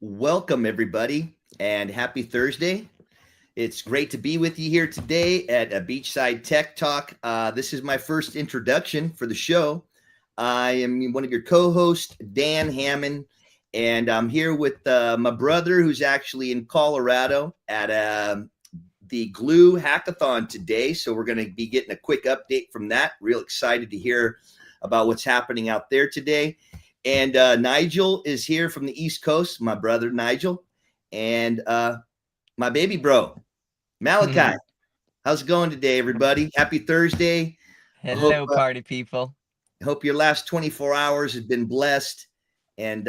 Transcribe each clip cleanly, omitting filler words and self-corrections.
Welcome, everybody, and happy Thursday. It's great to be with you here today at a Beachside Tech Talk. This is my first introduction for the show. I am one of your co hosts, Dan Hammond, and I'm here with my brother who's actually in Colorado at the Gloo Hackathon today. So we're going to be getting a quick update from that. Real excited to hear about what's happening out there today. And Nigel is here from the East Coast, my brother Nigel, and my baby bro, Malachi. How's it going today, everybody? Happy Thursday. Hello, party people. Hope your last 24 hours has been blessed. And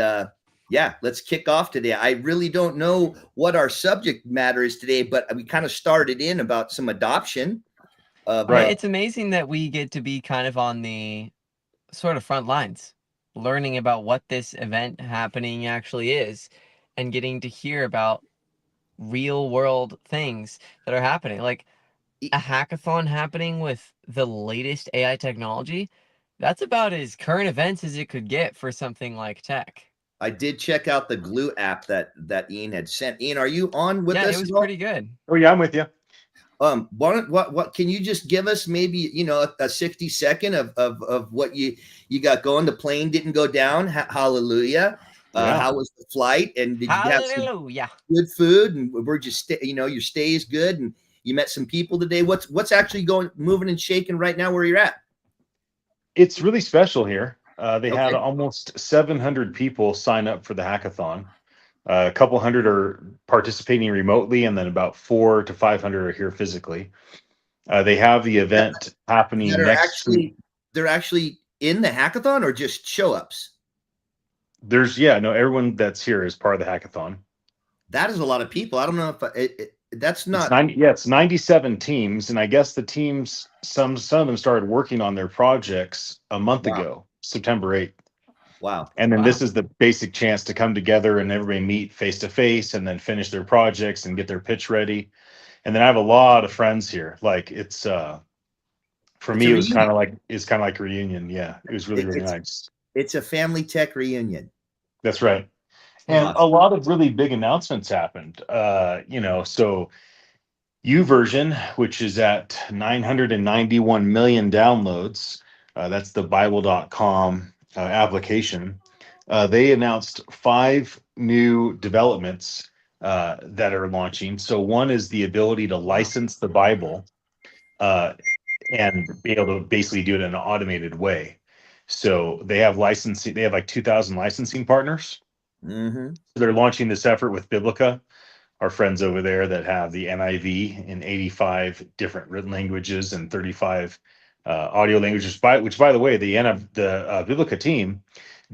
yeah, let's kick off today. I really don't know what our subject matter is today, but we kind of started in about some adoption. Right. It's amazing that we get to be kind of on the sort of front lines, learning about what this event happening actually is and getting to hear about real world things that are happening. Like a hackathon happening with the latest AI technology. That's about as current events as it could get for something like tech. I did check out the Glue app that Ian had sent. Ian, are you on with Yeah, us it at was all? pretty good. Oh yeah, I'm with you. What can you just give us maybe a 60-second of what you got going? The plane didn't go down. Hallelujah. Yeah. How was the flight? And did you have some Hallelujah. good food? And where you stay? Your stay is good, and you met some people today. What's actually moving and shaking right now where you're at? It's really special here. They had Okay. almost 700 people sign up for the hackathon. A couple hundred are participating remotely, and then about 400 to 500 are here physically. They have the That, event that happening are next week. actually they're actually in the hackathon or just show ups. Everyone that's here is part of the hackathon. That is a lot of people. I don't know if that's It's not 90, yeah, it's 97 teams, and I guess the teams, some of them started working on their projects a month wow. ago, September 8th. Wow. And then Wow. this is the basic chance to come together and everybody meet face to face and then finish their projects and get their pitch ready. And then I have a lot of friends here. Like it's for It's me a it was reunion. kind of like a reunion. Yeah, it was really, It, really it's nice. it's a family tech reunion. That's right. And a Awesome. lot of really big announcements happened. So version, which is at 991 million downloads. That's the Bible.com application. They announced 5 new developments that are launching. So one is the ability to Wow. license the Bible uh, and be able to basically do it in an automated way. So they have licensing. They have like 2,000 licensing partners. Mm-hmm. They're launching this effort with Biblica, our friends over there that have the NIV in 85 different written languages and 35 audio languages. Which, by the way, the Biblica team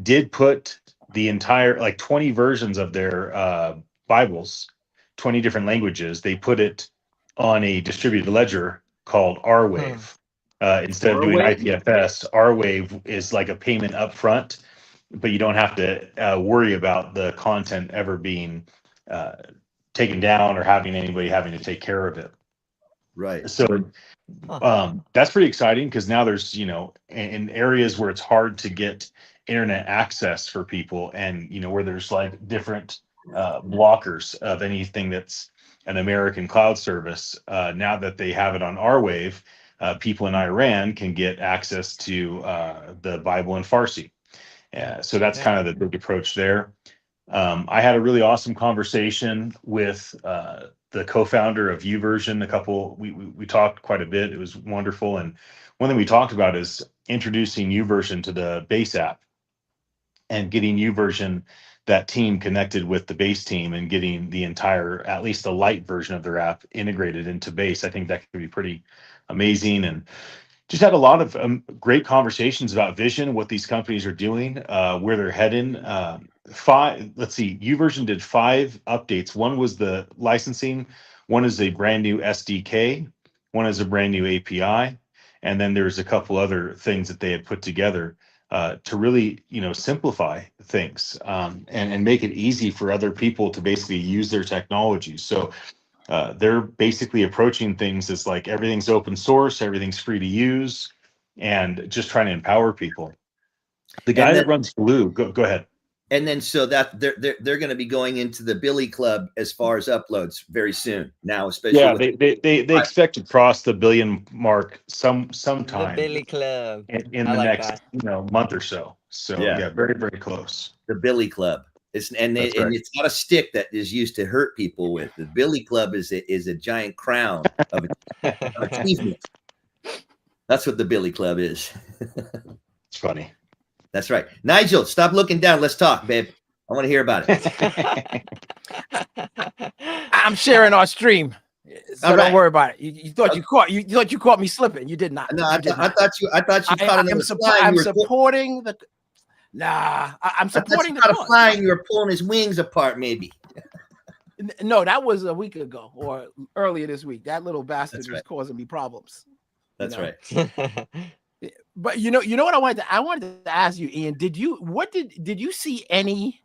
did put the entire, like 20 versions of their Bibles, 20 different languages. They put it on a distributed ledger called Huh. R-Wave. Instead of doing Norway. IPFS, R-Wave is like a payment upfront, but you don't have to worry about the content ever being uh, taken down or having anybody having to take care of it. Right. So Huh. that's pretty exciting because now there's, in areas where it's hard to get internet access for people and, where there's like different blockers of anything that's an American cloud service. Now that they have it on our wave, people in Iran can get access to the Bible in Farsi. So that's Yeah. kind of the big approach there. I had a really awesome conversation with the co-founder of Uversion. We talked quite a bit. It was wonderful. And one thing we talked about is introducing Uversion to the base app and getting Uversion, that team, connected with the base team and getting the entire, at least the light version of their app, integrated into base. I think that could be pretty amazing. And just had a lot of great conversations about vision, what these companies are doing, where they're heading. Let's see, Uversion did 5 updates. One was the licensing, one is a brand new SDK, one is a brand new API, and then there's a couple other things that they had put together to really, simplify things and make it easy for other people to basically use their technology. So they're basically approaching things as like everything's open source, everything's free to use, and just trying to empower people. The guy And that runs Gloo, go ahead. And then so that they're going to be going into the Billy Club as far as uploads very soon now, especially Yeah, with they expect to cross the billion mark The sometime Billy Club. in I the like next that. month or so. So yeah, yeah, very very close. the Billy Club. That's right. It's not a stick that is used to hurt people with. The Billy Club is a giant crown of achievement. That's what the Billy Club is. It's funny. That's right. Nigel, stop looking down. Let's talk, babe. I want to hear about it. I'm sharing our stream, so All don't right. worry about it. You thought you caught me slipping. You did not. No, You did I not. thought you caught another fly. I'm supporting the. Nah, I'm I thought supporting you the caught a cause. fly and you were pulling his wings apart, maybe. No, that was a week ago or earlier this week. That little bastard That's was right. causing me problems. That's know? right. But you know what I wanted to ask you, Ian. Did you see any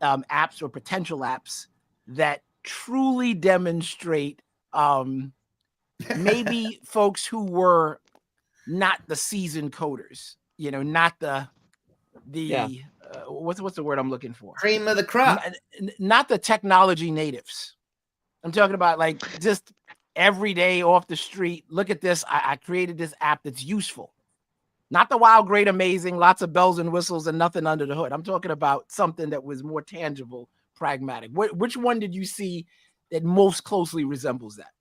apps or potential apps that truly demonstrate maybe folks who were not the seasoned coders, not the Yeah. What's the word I'm looking for? Cream of the crop. Not the technology natives. I'm talking about like just every day off the street. Look at this. I created this app that's useful. Not the wild, great, amazing, lots of bells and whistles and nothing under the hood. I'm talking about something that was more tangible, pragmatic. Which one did you see that most closely resembles that?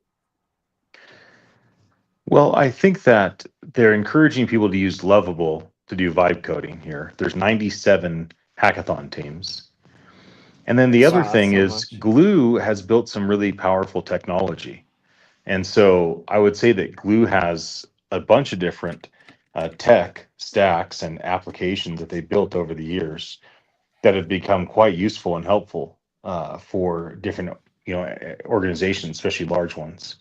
Well, I think that they're encouraging people to use Lovable to do vibe coding here. There's 97 hackathon teams. And then the other Wow, that's thing so is much. Gloo has built some really powerful technology. And so I would say that Gloo has a bunch of different tech stacks and applications that they built over the years that have become quite useful and helpful for different organizations, especially large ones.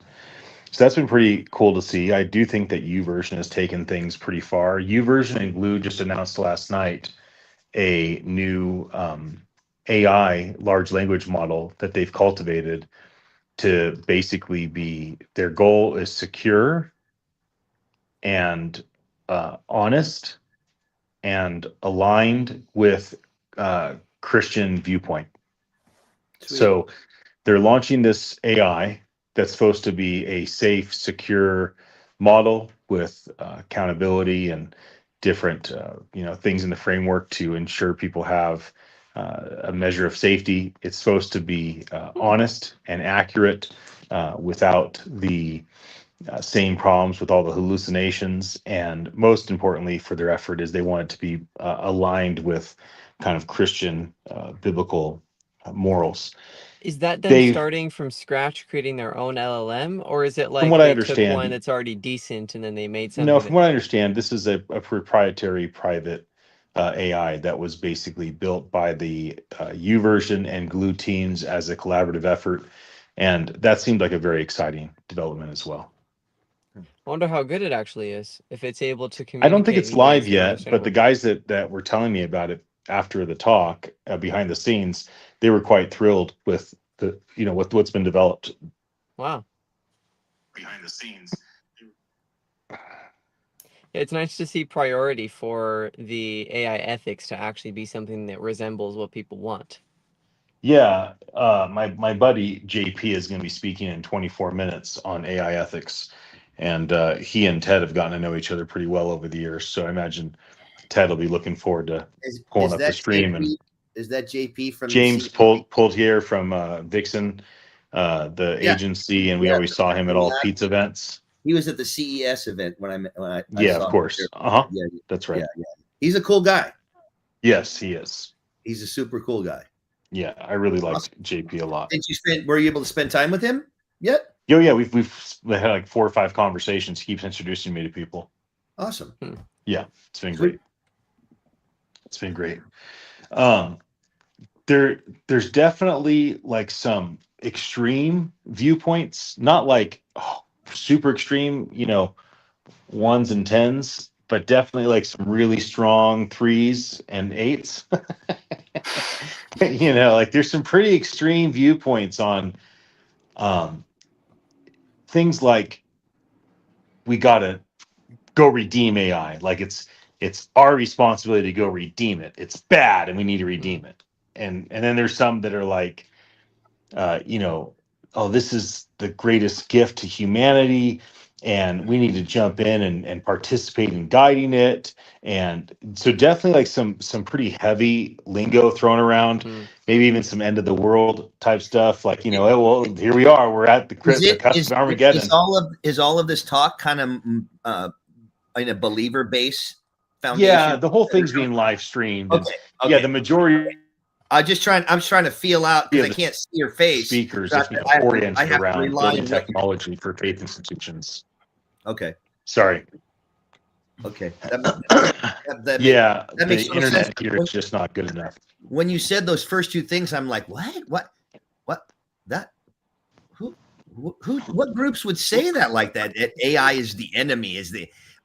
So that's been pretty cool to see. I do think that YouVersion has taken things pretty far. YouVersion and Gloo just announced last night a new AI large language model that they've cultivated to basically be, their goal is secure and honest and aligned with Christian viewpoint. Sweet. So they're launching this AI that's supposed to be a safe, secure model with accountability and different things in the framework to ensure people have a measure of safety. It's supposed to be honest and accurate without the same problems with all the hallucinations. And most importantly for their effort is they want it to be aligned with kind of Christian biblical morals. Is that them They, starting from scratch, creating their own LLM, or is it from like what I they took one understand, that's already decent and then they made no, something from that? what I understand, this is a proprietary private AI that was basically built by the YouVersion and Glue teams as a collaborative effort. And that seemed like a very exciting development as well. I wonder how good it actually is, if it's able to I don't think communicate it's in ways live that are yet, but the understandable. guys that were telling me about it after the talk behind the scenes, they were quite thrilled with with what's been developed Wow. behind the scenes. Yeah, it's nice to see priority for the AI ethics to actually be something that resembles what people want. Yeah, my buddy JP is going to be speaking in 24 minutes on AI ethics, and he and Ted have gotten to know each other pretty well over the years. So I imagine Ted will be looking forward to pulling Is up the that stream. And JP? Is that JP from the James C? pulled here from Vixen, the Yeah, agency, and we yeah. always saw him at all the pizza events. He was at the CES event when I Yeah, of saw him course. there. Yeah, That's yeah, right. yeah. He's a cool guy. Yes, he is. He's a super cool guy. Yeah, I really Awesome. liked JP a lot. Were you able to spend time with him yet? Yeah, we've had like 4 or 5 conversations. He keeps introducing me to people. Awesome. Yeah, it's been Sweet. great. It's been great. There's definitely like some extreme viewpoints, not like super extreme, ones and tens, but definitely like some really strong 3s and 8s. Like there's some pretty extreme viewpoints on things like we gotta go redeem AI. Like it's our responsibility to go redeem it. It's bad and we need to redeem it. and then there's some that are like, you know, oh, this is the greatest gift to humanity, and we need to jump in and participate in guiding it. And so definitely like some pretty heavy lingo thrown around, maybe even some end of the world type stuff. Like, you know, well, here we are, we're at the cusp of Armageddon. Is all of this talk kind of in a believer base foundation? Yeah, the whole thing's being live streamed. Okay. Yeah, the majority. I'm trying to feel out because I can't see your face. Speakers So is oriented have to around rely building on technology for faith institutions. Okay. Sorry. Okay. Yeah, that makes the total internet sense. here is just not good enough. When you said those first two things, I'm like, what? That what groups would say that like that? AI is the enemy,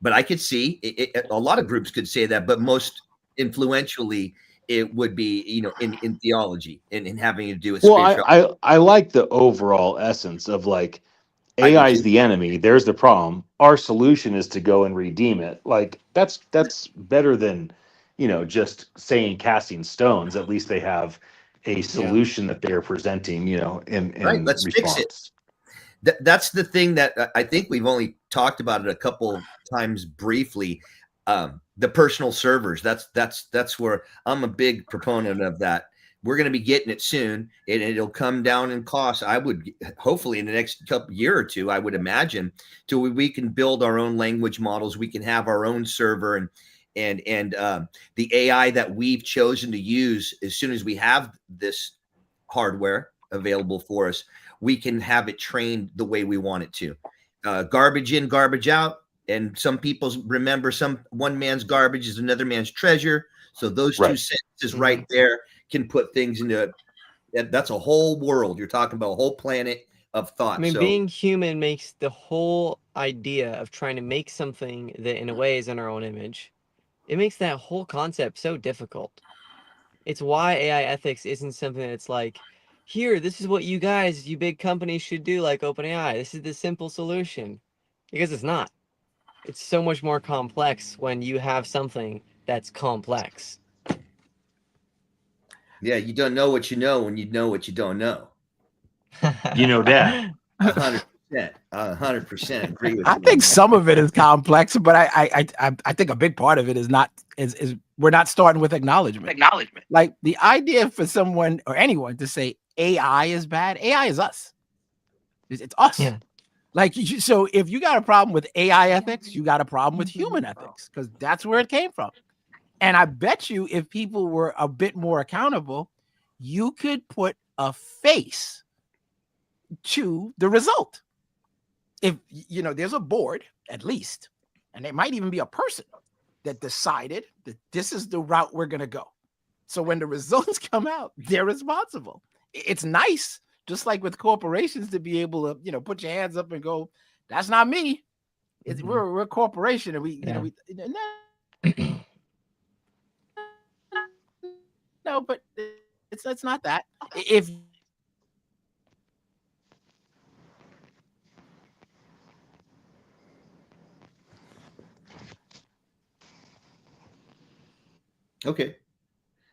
but I could see a lot of groups could say that, but most influentially it would be, you know, in theology and having to do with spirituality. Well, I like the overall essence of like AI is the enemy. There's the problem. Our solution is to go and redeem it. Like that's better than, you know, just saying casting stones. At least they have a solution that they're presenting, you know, in Let's response. fix it. That's the thing that I think we've only talked about it a couple times briefly. The personal servers. That's where I'm a big proponent of that. We're going to be getting it soon, and it'll come down in cost. I would hopefully in the next couple year or two, I would imagine, till we can build our own language models. We can have our own server and the AI that we've chosen to use. As soon as we have this hardware available for us, we can have it trained the way we want it to. Garbage in, garbage out. And some people remember one man's garbage is another man's treasure. So those two sentences right there can put things into it. That's a whole world. You're talking about a whole planet of thought. I mean, being human makes the whole idea of trying to make something that in a way is in our own image. It makes that whole concept so difficult. It's why AI ethics isn't something that's like, here, this is what you big companies should do, like OpenAI. This is the simple solution. Because it's not. It's so much more complex when you have something that's complex. Yeah, you don't know what you know when you know what you don't know. You know that. 100%. 100% agree with you. I think some of it is complex, but I think a big part of it is we're not starting with acknowledgement. Like the idea for someone or anyone to say AI is bad, AI is us. It's us. Yeah. Like, so if you got a problem with AI ethics, you got a problem with human ethics, because that's where it came from. And I bet you if people were a bit more accountable, you could put a face to the result. If, you know, there's a board, at least, and it might even be a person that decided that this is the route we're going to go. So when the results come out, they're responsible. It's nice, just like with corporations, to be able to, you know, put your hands up and go, that's not me. We're a corporation, and no, but it's not that. If Okay.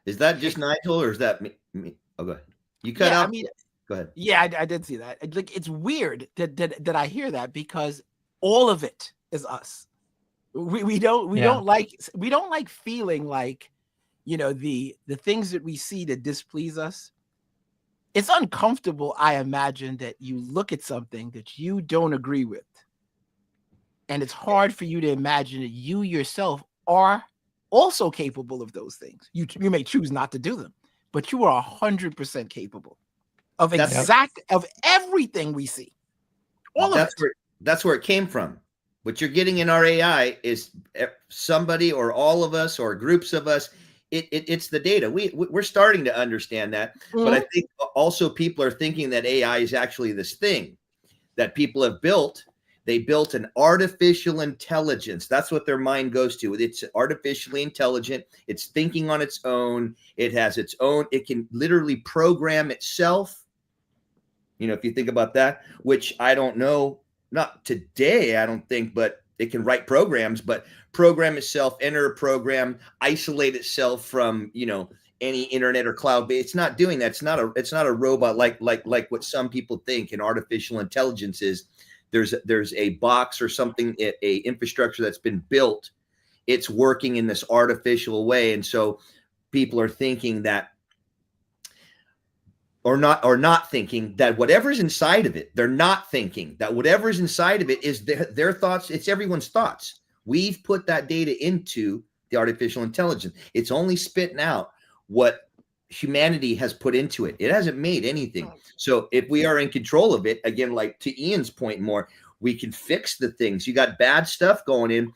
Is that just Nigel, or is that me? Oh, go ahead. You cut out. I mean, go ahead. Yeah, I did see that. Like, it's weird that I hear that, because all of it is us. We don't like feeling like, you know, the things that we see that displease us. It's uncomfortable, I imagine, that you look at something that you don't agree with, and it's hard for you to imagine that you yourself are also capable of those things. You may choose not to do them, but you are 100% capable of of everything we see. All of it. That's where it came from. What you're getting in our AI is somebody or all of us or groups of us. It's the data. We're starting to understand that, but I think also people are thinking that AI is actually this thing that people have built. They built an artificial intelligence. That's what their mind goes to. It's artificially intelligent. It's thinking on its own. It has its own. It can literally program itself. You know, if you think about that, which I don't know, not today, I don't think, but it can write programs, but program itself, enter a program, isolate itself from, you know, any internet or cloud. It's not doing that. It's not a robot like what some people think an artificial intelligence is. There's a box or something, a infrastructure that's been built. It's working in this artificial way, and so people are thinking that, or not thinking that whatever's inside of it, they're not thinking that whatever's inside of it is their thoughts. It's everyone's thoughts. We've put that data into the artificial intelligence. It's only spitting out what humanity has put into it. It hasn't made anything. So if we are in control of it, again, like to Ian's point more, we can fix the things. You got bad stuff going in.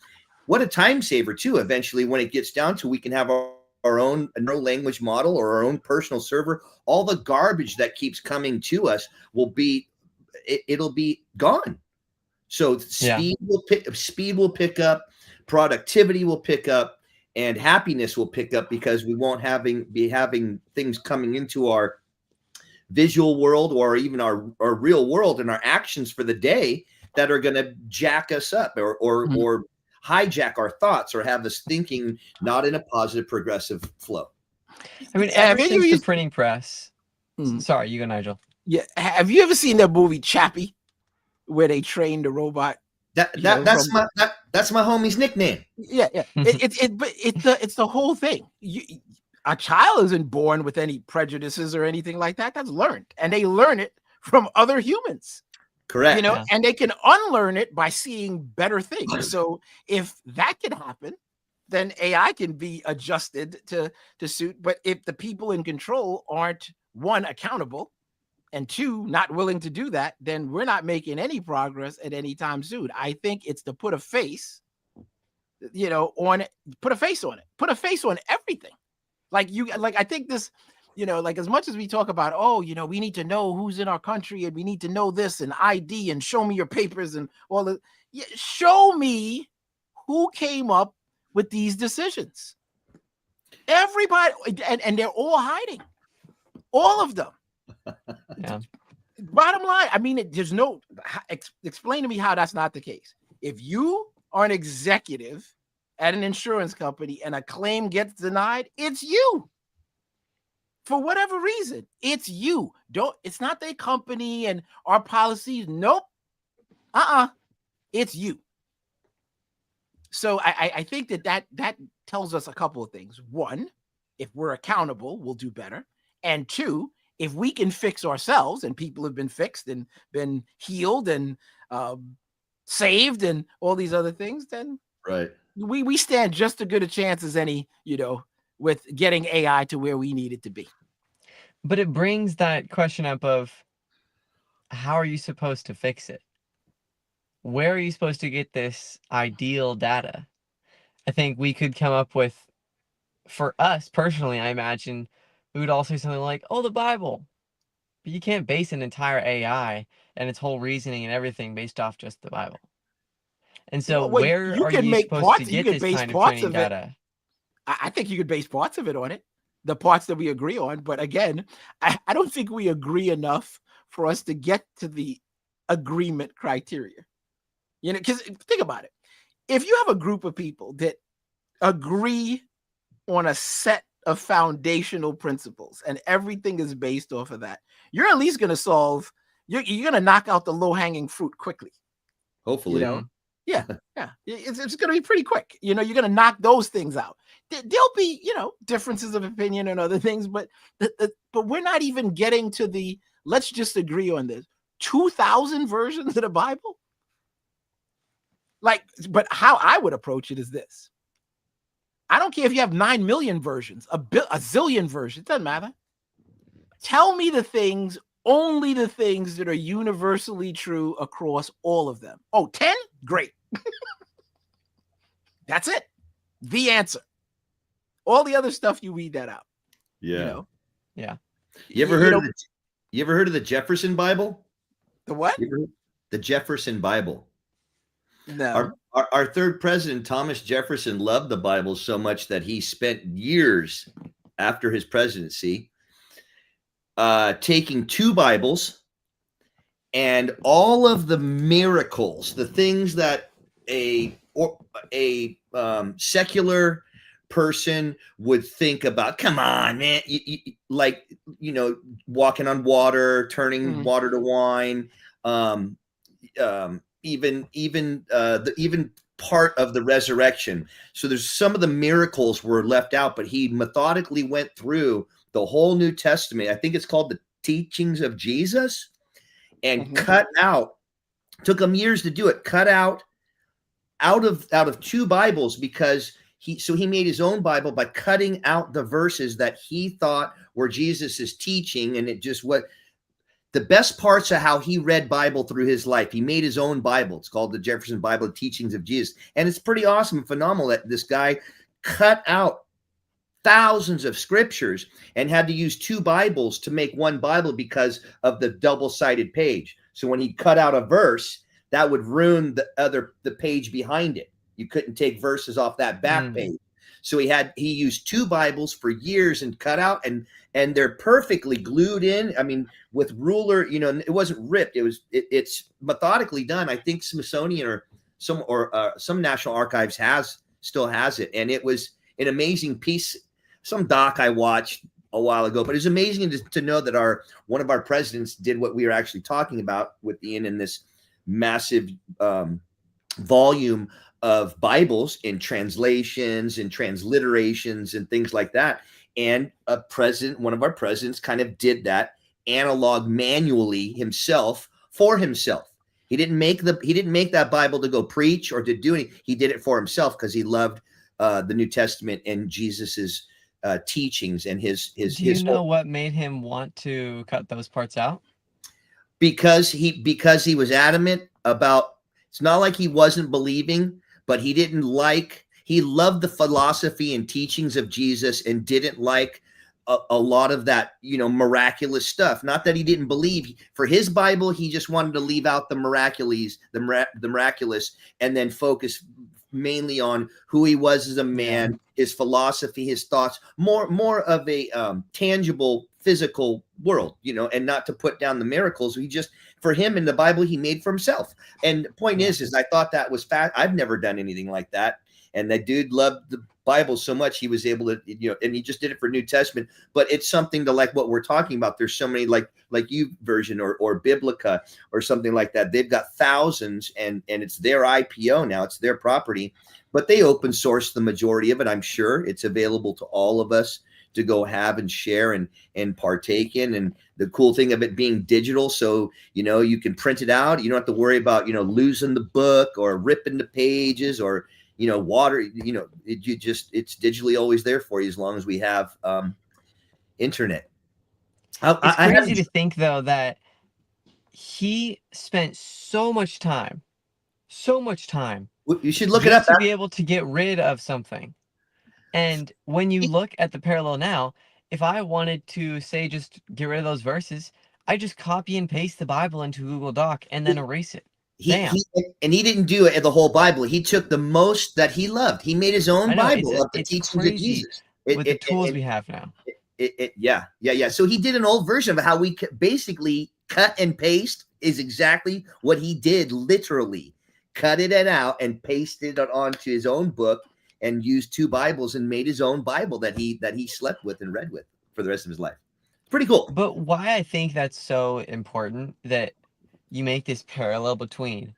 What a time saver too. Eventually, when it gets down to, we can have our own neural language model or our own personal server. All the garbage that keeps coming to us will be, it'll be gone. So speed will pick up, productivity will pick up, and happiness will pick up, because we won't be having things coming into our visual world or even our real world and our actions for the day that are going to jack us up or hijack our thoughts or have us thinking not in a positive, progressive flow. I mean, ever since the printing press. Sorry, you go, Nigel. Yeah. Have you ever seen that movie Chappie, where they trained the robot? That's my homie's nickname. Yeah. It's the whole thing. A child isn't born with any prejudices or anything like that. That's learned, and they learn it from other humans. Correct. And they can unlearn it by seeing better things. So if that can happen, then AI can be adjusted to suit. But if the people in control aren't, one, accountable, and two, not willing to do that, then we're not making any progress at any time soon. I think it's to put a face, on it, put a face on it, put a face on everything. I think this, as much as we talk about, we need to know who's in our country and we need to know this and ID and show me your papers and all the, show me who came up with these decisions. Everybody, and they're all hiding, all of them. Yeah. Bottom line, I mean, there's no, explain to me how that's not the case. If you are an executive at an insurance company and a claim gets denied, it's you. For whatever reason, it's you. It's not the company and our policies. Nope. It's you. So I think that tells us a couple of things. One, if we're accountable, we'll do better. And two, if we can fix ourselves, and people have been fixed and been healed and saved and all these other things, then right, we stand just as good a chance as any, with getting AI to where we need it to be. But it brings that question up of, how are you supposed to fix it? Where are you supposed to get this ideal data? I think we could come up with, for us personally, I imagine we would all say something like, the Bible. But you can't base an entire AI and its whole reasoning and everything based off just the Bible. And so where are you supposed to get this kind of training data? I think you could base parts of it on it, the parts that we agree on. But again, I don't think we agree enough for us to get to the agreement criteria. Because think about it. If you have a group of people that agree on a set of foundational principles and everything is based off of that, you're at least going to solve, you're going to knock out the low-hanging fruit quickly. Hopefully. Yeah. It's going to be pretty quick. You're going to knock those things out. There'll be, differences of opinion and other things, but we're not even getting to the, let's just agree on this. 2,000 versions of the Bible? But how I would approach it is this. I don't care if you have 9 million versions, a zillion versions, it doesn't matter. Tell me only the things that are universally true across all of them. 10? Great. That's it. The answer. All the other stuff, you weed that out. Yeah. Yeah. You ever heard of the Jefferson Bible? The what? The Jefferson Bible. No. Our third president, Thomas Jefferson, loved the Bible so much that he spent years after his presidency taking 2 Bibles and all of the miracles, the things that a secular person would think about, come on, man, like, walking on water, turning water to wine, even part of the resurrection. So there's some of the miracles were left out, but he methodically went through the whole New Testament. I think it's called the Teachings of Jesus, and cut out. Took him years to do it. Cut out of two Bibles, because he made his own Bible by cutting out the verses that he thought were Jesus's teaching, and it just what. The best parts of how he read Bible through his life. He made his own Bible. It's called the Jefferson Bible, Teachings of Jesus. And it's pretty awesome and phenomenal that this guy cut out thousands of scriptures and had to use two Bibles to make one Bible because of the double-sided page. So when he cut out a verse, that would ruin the page behind it. You couldn't take verses off that back page. So he used two Bibles for years and cut out, and they're perfectly glued in. I mean, with ruler, it wasn't ripped. It's methodically done. I think Smithsonian or some National Archives still has it, and it was an amazing piece. Some doc I watched a while ago, but it's amazing to know that one of our presidents did what we were actually talking about with Ian in this massive volume of Bibles in translations and transliterations and things like that. And one of our presidents kind of did that analog manually himself for himself. He didn't make that Bible to go preach or to do anything. He did it for himself because he loved the New Testament and Jesus's teachings and his. Do you know what made him want to cut those parts out? Because he was adamant about. It's not like he wasn't believing, but he loved the philosophy and teachings of Jesus and didn't like a lot of that, miraculous stuff. Not that he didn't believe. For his Bible, he just wanted to leave out the miraculous, and then focus mainly on who he was as a man, his philosophy, his thoughts, more of a tangible, physical world, and not to put down the miracles. For him in the Bible, he made for himself. And the point is I thought that was fat. I've never done anything like that. And that dude loved the Bible so much he was able to, and he just did it for New Testament. But it's something to like what we're talking about. There's so many like YouVersion or Biblica or something like that. They've got thousands, and it's their IPO now. It's their property, but they open source the majority of it. I'm sure it's available to all of us to go have and share and partake in. And the cool thing of it being digital, so you can print it out. You don't have to worry about losing the book or ripping the pages or water. It's digitally always there for you as long as we have internet. It's crazy to think though that he spent so much time. You should look it up to be able to get rid of something. And when you look at the parallel now, if I wanted to say just get rid of those verses, I just copy and paste the Bible into Google Doc and then erase it. He didn't do it in the whole Bible. He took the most that he loved. He made his own Bible of the teachings of Jesus. With the tools we have now. Yeah. So he did an old version of how we basically cut and paste is exactly what he did. Literally cut it out and pasted it onto his own book and used two Bibles and made his own Bible that he slept with and read with for the rest of his life. Pretty cool. But why I think that's so important that you make this parallel between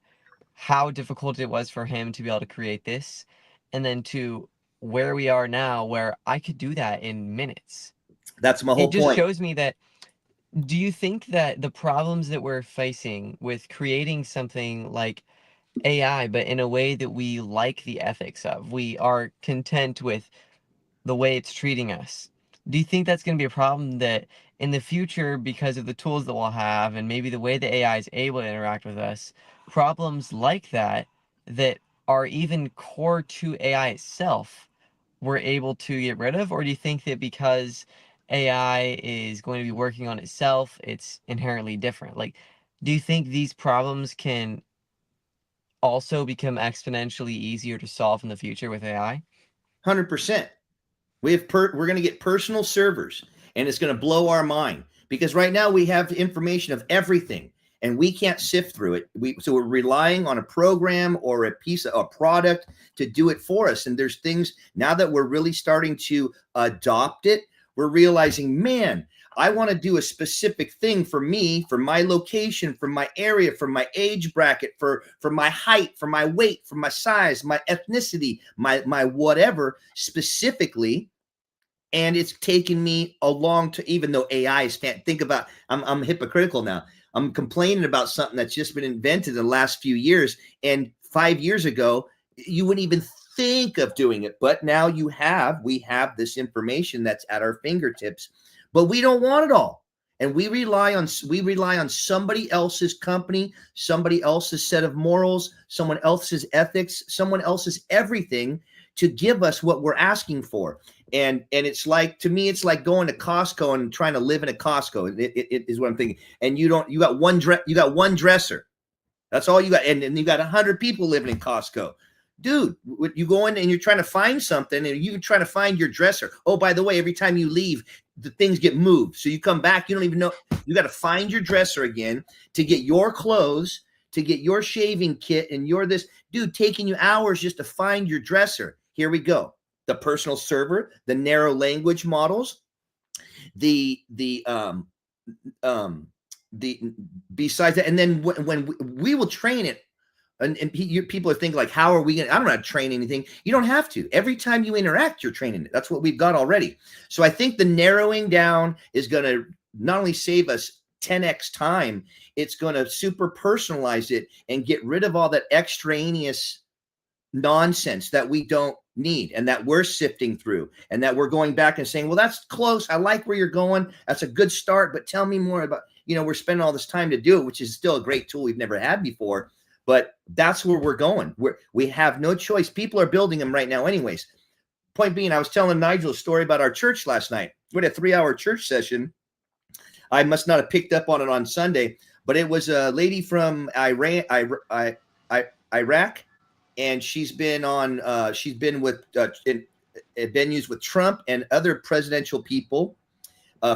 how difficult it was for him to be able to create this and then to where we are now, where I could do that in minutes. That's my whole point. It just shows me that. Do you think that the problems that we're facing with creating something like AI, but in a way that we like the ethics of, we are content with the way it's treating us, do you think that's going to be a problem that in the future, because of the tools that we'll have and maybe the way the AI is able to interact with us, problems like that are even core to AI itself, we're able to get rid of? Or do you think that because AI is going to be working on itself, it's inherently different? Like, do you think these problems can also become exponentially easier to solve in the future with AI? 100%. We're going to get personal servers, and it's going to blow our mind, because right now we have information of everything. and we can't sift through it. So we're relying on a program or a piece of a product to do it for us. And there's things now that we're really starting to adopt it, we're realizing, man, I want to do a specific thing for me, for my location, for my area, for my age bracket, for my height, for my weight, for my size, my ethnicity, my whatever specifically. And it's taken me a long time, even though AIs can't think about, I'm hypocritical now. I'm complaining about something that's just been invented in the last few years. And 5 years ago, you wouldn't even think of doing it. But now we have this information that's at our fingertips, but we don't want it all. And we rely on somebody else's company, somebody else's set of morals, someone else's ethics, someone else's everything to give us what we're asking for. And it's like, to me, it's like going to Costco and trying to live in a Costco. It is what I'm thinking. And you got one dresser. That's all you got. And you got 100 people living in Costco. Dude, you go in and you're trying to find something, and you're trying to find your dresser. Oh, by the way, every time you leave, the things get moved. So you come back, you don't even know. You got to find your dresser again to get your clothes, to get your shaving kit, and dude, taking you hours just to find your dresser. Here we go. The personal server, the narrow language models, the besides that, and then when we will train it. And people are thinking like, how are we going to, I don't know how to train anything. You don't have to. Every time you interact, you're training it. That's what we've got already. So I think the narrowing down is going to not only save us 10x time, it's going to super personalize it and get rid of all that extraneous nonsense that we don't need and that we're sifting through, and that we're going back and saying, well, that's close. I like where you're going. That's a good start, but tell me more about, we're spending all this time to do it, which is still a great tool we've never had before. But that's where we're going. We have no choice. People are building them right now anyways. Point being, I was telling Nigel a story about our church last night. We had a 3-hour church session. I must not have picked up on it on Sunday, but it was a lady from Iraq, and she's been with in venues with Trump and other presidential people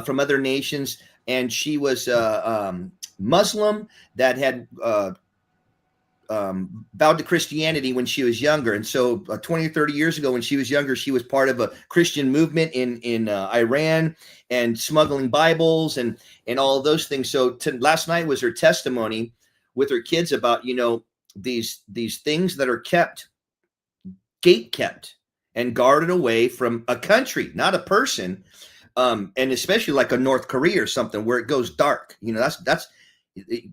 from other nations. And she was Muslim that had vowed to Christianity when she was younger. And so 20 or 30 years ago, when she was younger, she was part of a Christian movement in Iran and smuggling Bibles and all of those things. So last night was her testimony with her kids about, these things that are gate kept and guarded away from a country, not a person. And especially like a North Korea or something where it goes dark, that's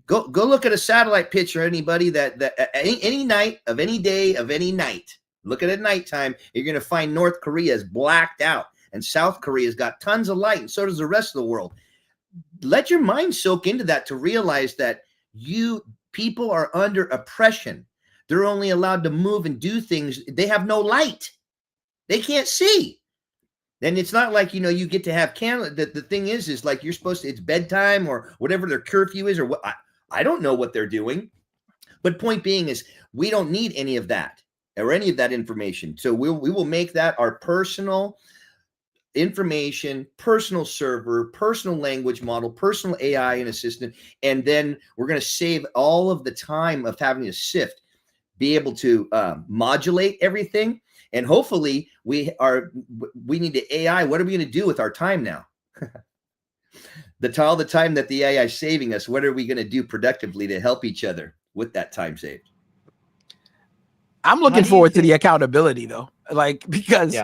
go look at a satellite picture. Anybody that any night of any day of any night, look at it at nighttime. You're going to find North Korea is blacked out and South Korea's got tons of light, and so does the rest of the world. Let your mind soak into that to realize that people are under oppression. They're only allowed to move and do things. They have no light. They can't see. And it's not like, you get to have candle. The thing is like you're supposed to, it's bedtime or whatever their curfew is, or what. I don't know what they're doing. But point being is we don't need any of that or any of that information. So we will make that our personal information, personal server, personal language model, personal AI and assistant. And then we're going to save all of the time of having to sift, be able to modulate everything. And hopefully we need the AI. What are we going to do with our time now? All the time that the AI is saving us, what are we going to do productively to help each other with that time saved? I'm looking forward to the accountability though, because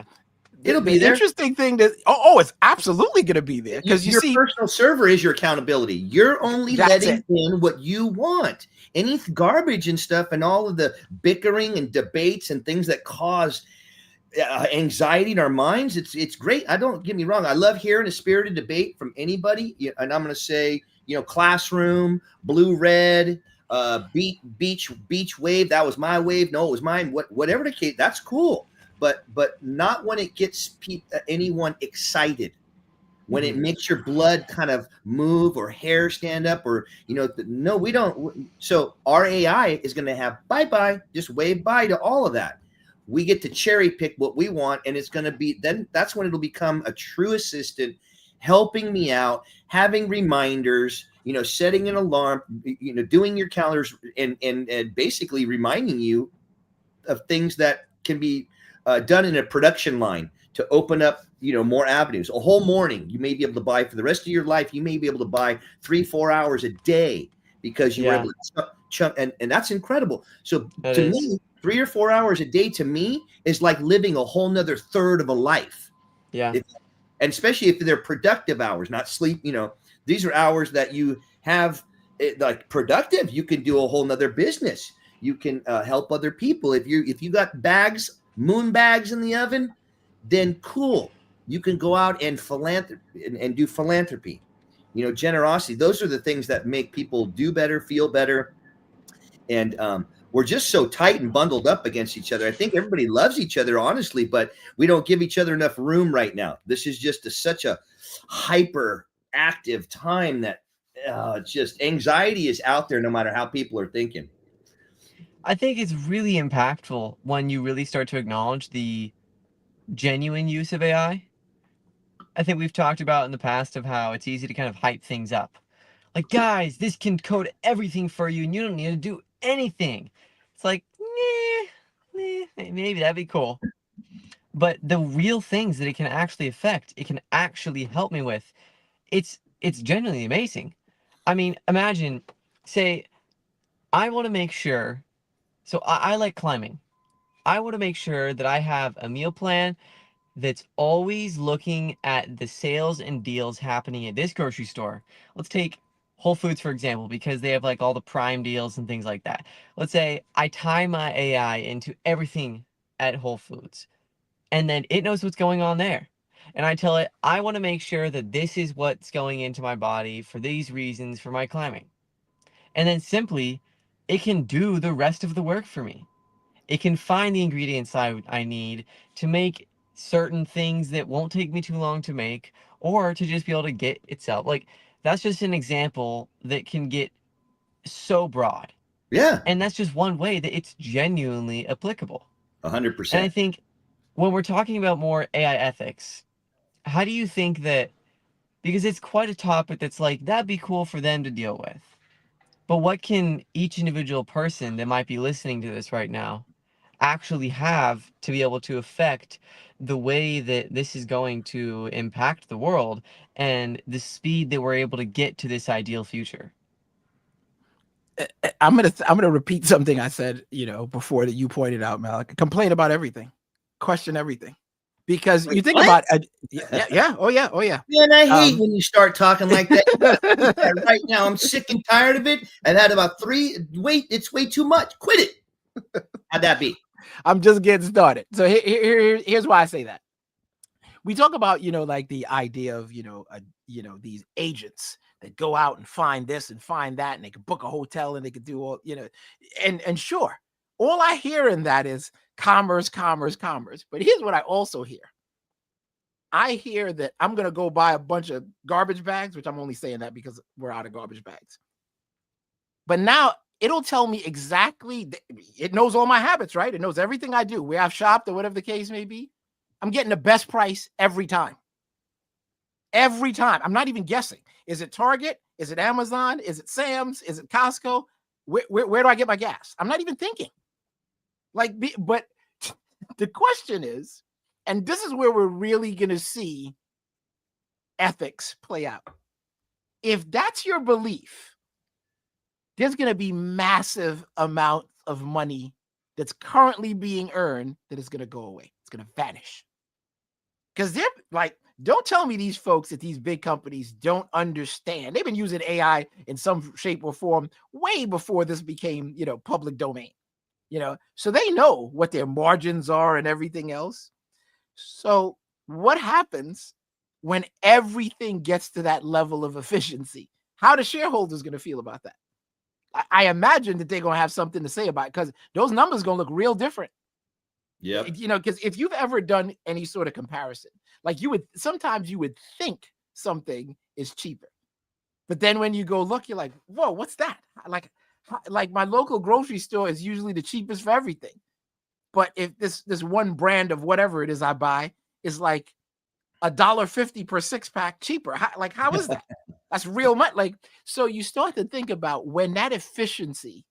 it'll be there. Interesting thing that it's absolutely going to be there, because your personal server is your accountability. You're only letting in what you want. Any garbage and stuff and all of the bickering and debates and things that cause anxiety in our minds, it's great. Don't get me wrong. I love hearing a spirited debate from anybody. And I'm going to say, classroom, blue, red, beach wave. That was my wave. No, it was mine. Whatever the case, that's cool. But not when it gets anyone excited. When it makes your blood kind of move or hair stand up, or, no, we don't. So our AI is going to have bye-bye, just wave bye to all of that. We get to cherry pick what we want. And it's going to be, then that's when it'll become a true assistant, helping me out, having reminders, setting an alarm, doing your calendars, and basically reminding you of things that can be done in a production line to open up, more avenues. A whole morning you may be able to buy for the rest of your life. You may be able to buy 3-4 hours a day because you were able to chunk, and that's incredible. So That to is. me, 3 or 4 hours a day to me is like living a whole nother third of a life. Yeah. And especially if they're productive hours, not sleep. These are hours that you have like productive. You can do a whole nother business. You can help other people. If you got moon bags in the oven, then cool. You can go out and and do philanthropy. Generosity. Those are the things that make people do better, feel better, and we're just so tight and bundled up against each other. I think everybody loves each other, honestly, but we don't give each other enough room right now. This is just such a hyper active time that just anxiety is out there no matter how people are thinking. I think it's really impactful when you really start to acknowledge the genuine use of AI. I think we've talked about in the past of how it's easy to kind of hype things up. Like, guys, this can code everything for you and you don't need to do anything. It's like, maybe that'd be cool. But the real things that it can actually affect, it can actually help me with, it's genuinely amazing. I mean, imagine, say, I want to make sure, so I like climbing. I want to make sure that I have a meal plan that's always looking at the sales and deals happening at this grocery store. Let's take Whole Foods, for example, because they have like all the prime deals and things like that. Let's say I tie my AI into everything at Whole Foods, and then it knows what's going on there. And I tell it, I want to make sure that this is what's going into my body for these reasons for my climbing. And then simply, it can do the rest of the work for me. It can find the ingredients I need to make certain things that won't take me too long to make, or to just be able to get itself. Like, that's just an example that can get so broad. Yeah, And that's just one way that it's genuinely applicable. 100%. And I think when we're talking about more AI ethics, how do you think that, because it's quite a topic that's like, that'd be cool for them to deal with. But what can each individual person that might be listening to this right now actually have to be able to affect the way that this is going to impact the world and the speed that we're able to get to this ideal future? I'm gonna repeat something I said, before that you pointed out, Malik. Complain about everything, question everything, because you think about oh yeah. Man, I hate when you start talking like that. Right now, I'm sick and tired of it. I've had about 3. Wait, it's way too much. Quit it. How'd that be? I'm just getting started. So here's why I say that. We talk about, like the idea of, these agents that go out and find this and find that, and they can book a hotel and they can do all, and sure, all I hear in that is commerce. But here's what I also hear. I hear that I'm going to go buy a bunch of garbage bags, which I'm only saying that because we're out of garbage bags. But now it'll tell me exactly, it knows all my habits, right? It knows everything I do, where I've shopped or whatever the case may be. I'm getting the best price every time. Every time. I'm not even guessing. Is it Target? Is it Amazon? Is it Sam's? Is it Costco? Where do I get my gas? I'm not even thinking. But the question is, and this is where we're really going to see ethics play out. If that's your belief, there's going to be massive amounts of money that's currently being earned that is going to go away. It's going to vanish. Because they're like, don't tell me these folks at these big companies don't understand. They've been using AI in some shape or form way before this became, public domain. So they know what their margins are and everything else. So what happens when everything gets to that level of efficiency? How the shareholders going to feel about that? I imagine that they're going to have something to say about it, because those numbers going to look real different. Yeah. Because if you've ever done any sort of comparison, like sometimes you would think something is cheaper, but then when you go look, you're like, whoa, what's that? Like my local grocery store is usually the cheapest for everything. But if this one brand of whatever it is I buy is like $1.50 per 6-pack cheaper. How is that? That's real money. Like, so you start to think about when that efficiency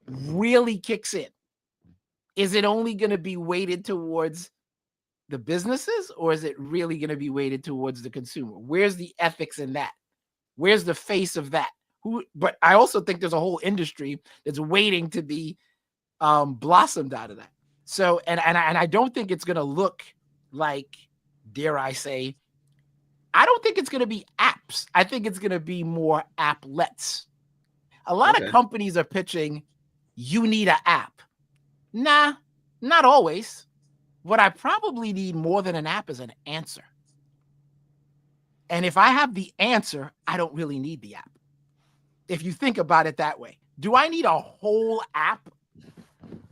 really kicks in. Is it only going to be weighted towards the businesses, or is it really going to be weighted towards the consumer? Where's the ethics in that? Where's the face of that? But I also think there's a whole industry that's waiting to be blossomed out of that. So, and I don't think it's going to look like, dare I say, I don't think it's going to be apps. I think it's going to be more applets. A lot of companies are pitching, you need an app. Nah, not always. What I probably need more than an app is an answer. And if I have the answer, I don't really need the app. If you think about it that way, do I need a whole app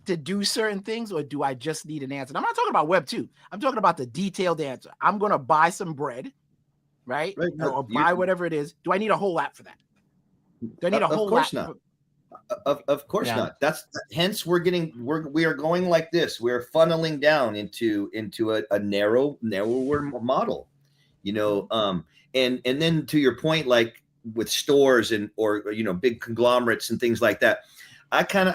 to do certain things, or do I just need an answer? And I'm not talking about Web 2. I'm talking about the detailed answer. I'm going to buy some bread, right? Or buy whatever it is. Do I need a whole app for that? Do I need a whole app? Of course Yeah. not. That's hence we are going like this. We're funneling down into a narrower model, and then to your point, like with stores or big conglomerates and things like that, I can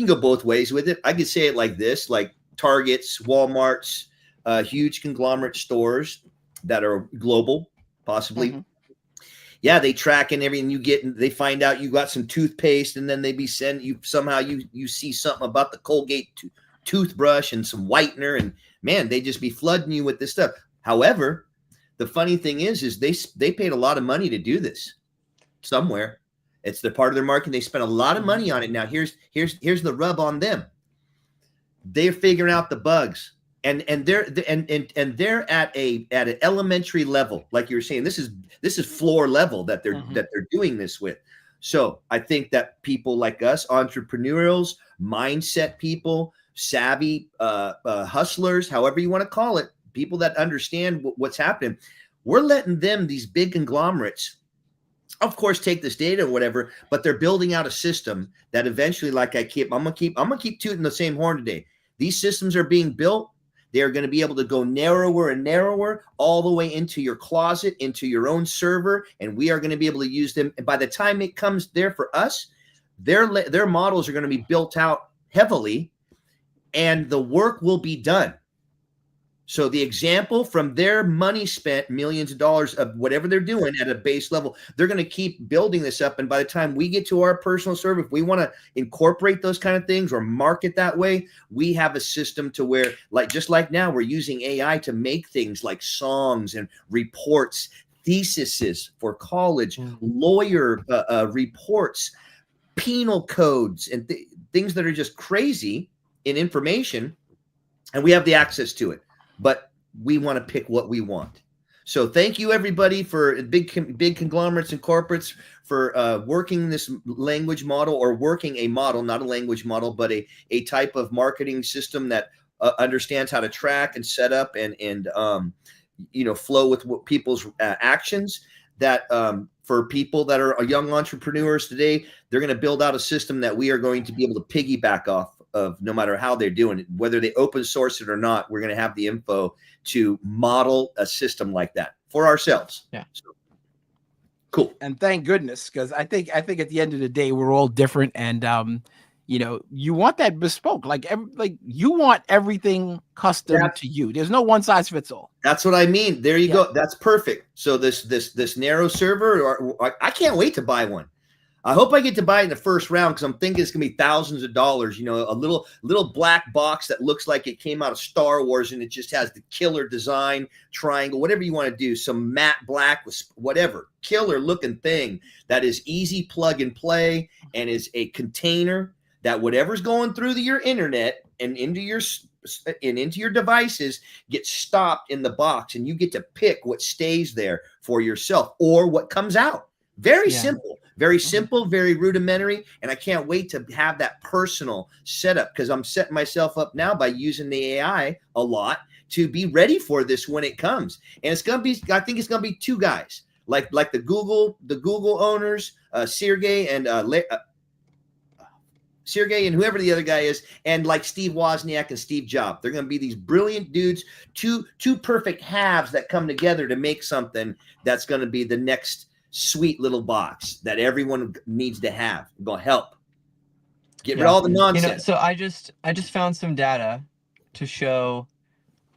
go both ways with it. I could say it like this, like Targets, Walmarts, huge conglomerate stores that are global, possibly. Mm-hmm. Yeah, they track and everything they find out you got some toothpaste, and then they be send you somehow you see something about the Colgate toothbrush and some whitener, and man, they just be flooding you with this stuff. However, the funny thing is they paid a lot of money to do this somewhere. It's the part of their marketing. They spent a lot of money on it. Now here's the rub on them. They're figuring out the bugs. And they're at an elementary level, like you were saying. This is floor level that they're doing this with. So I think that people like us, entrepreneurials, mindset people, savvy hustlers, however you want to call it, people that understand what's happening, we're letting them, these big conglomerates, of course, take this data or whatever, but they're building out a system that eventually, like I'm gonna keep tooting the same horn today. These systems are being built. They're going to be able to go narrower and narrower all the way into your closet, into your own server, and we are going to be able to use them. And by the time it comes there for us, their models are going to be built out heavily, and the work will be done. So the example from their money spent, millions of dollars of whatever they're doing at a base level, they're going to keep building this up. And by the time we get to our personal server, if we want to incorporate those kind of things or market that way, we have a system to where, just like now, we're using AI to make things like songs and reports, theses for college, lawyer reports, penal codes, and things that are just crazy in information. And we have the access to it. But we want to pick what we want. So thank you, everybody, for big conglomerates and corporates for working this language model, or working a model, not a language model, but a type of marketing system that understands how to track and set up and flow with what people's actions. That for people that are young entrepreneurs today, they're going to build out a system that we are going to be able to piggyback off of, no matter how they're doing it, whether they open source it or not. We're going to have the info to model a system like that for ourselves. Yeah. So, cool. And thank goodness, because I think at the end of the day, we're all different, and you want that bespoke, like you want everything custom to you. There's no one size fits all. That's what I mean. There you go. That's perfect. So this narrow server, or I can't wait to buy one. I hope I get to buy it in the first round, because I'm thinking it's gonna be thousands of dollars. A little black box that looks like it came out of Star Wars, and it just has the killer design, triangle, whatever you want to do, some matte black with whatever, killer looking thing that is easy plug and play, and is a container that whatever's going through your internet and into your devices gets stopped in the box, and you get to pick what stays there for yourself or what comes out. Very simple. Very simple, very rudimentary, and I can't wait to have that personal setup, because I'm setting myself up now by using the AI a lot to be ready for this when it comes. And it's gonna be, I think it's gonna be two guys, like the Google owners, Sergey and Sergey and whoever the other guy is, and like Steve Wozniak and Steve Jobs. They're going to be these brilliant dudes, two perfect halves that come together to make something that's going to be the next sweet little box that everyone needs to have. Going to help get rid of all the nonsense. So I just found some data to show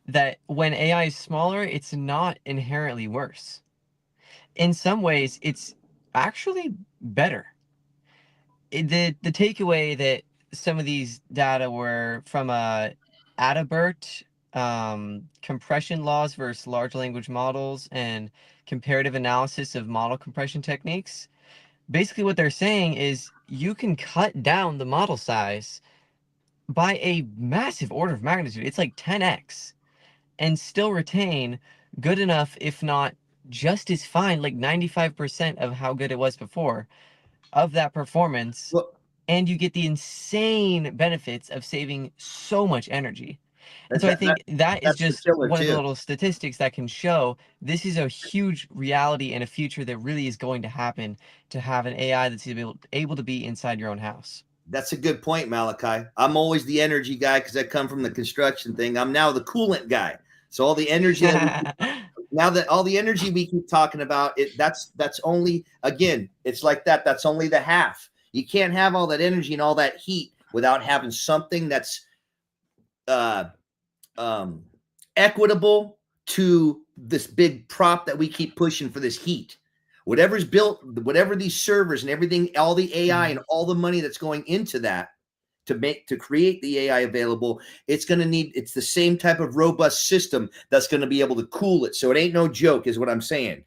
that when AI is smaller, it's not inherently worse. In some ways, it's actually better. The takeaway that some of these data were from Adabert, compression laws versus large language models, and comparative analysis of model compression techniques. Basically, what they're saying is you can cut down the model size by a massive order of magnitude. It's like 10x, and still retain good enough, if not just as fine, like 95% of how good it was before, of that performance. Well, and you get the insane benefits of saving so much energy. And so I think that is that's the just killer one of the too. little statistics that can show this is a huge reality and a future that really is going to happen, to have an AI that's able to be inside your own house. That's a good point, Malachi. I'm always the energy guy because I come from the construction thing. I'm now the coolant guy. So all the energy that all the energy we keep talking about, that's only, again, it's like that. That's only the half. You can't have all that energy and all that heat without having something that's equitable to this big prop that we keep pushing for this heat. Whatever's built, whatever these servers and everything, all the AI and all the money that's going into that to create the AI available, it's the same type of robust system that's going to be able to cool it. So it ain't no joke, is what I'm saying.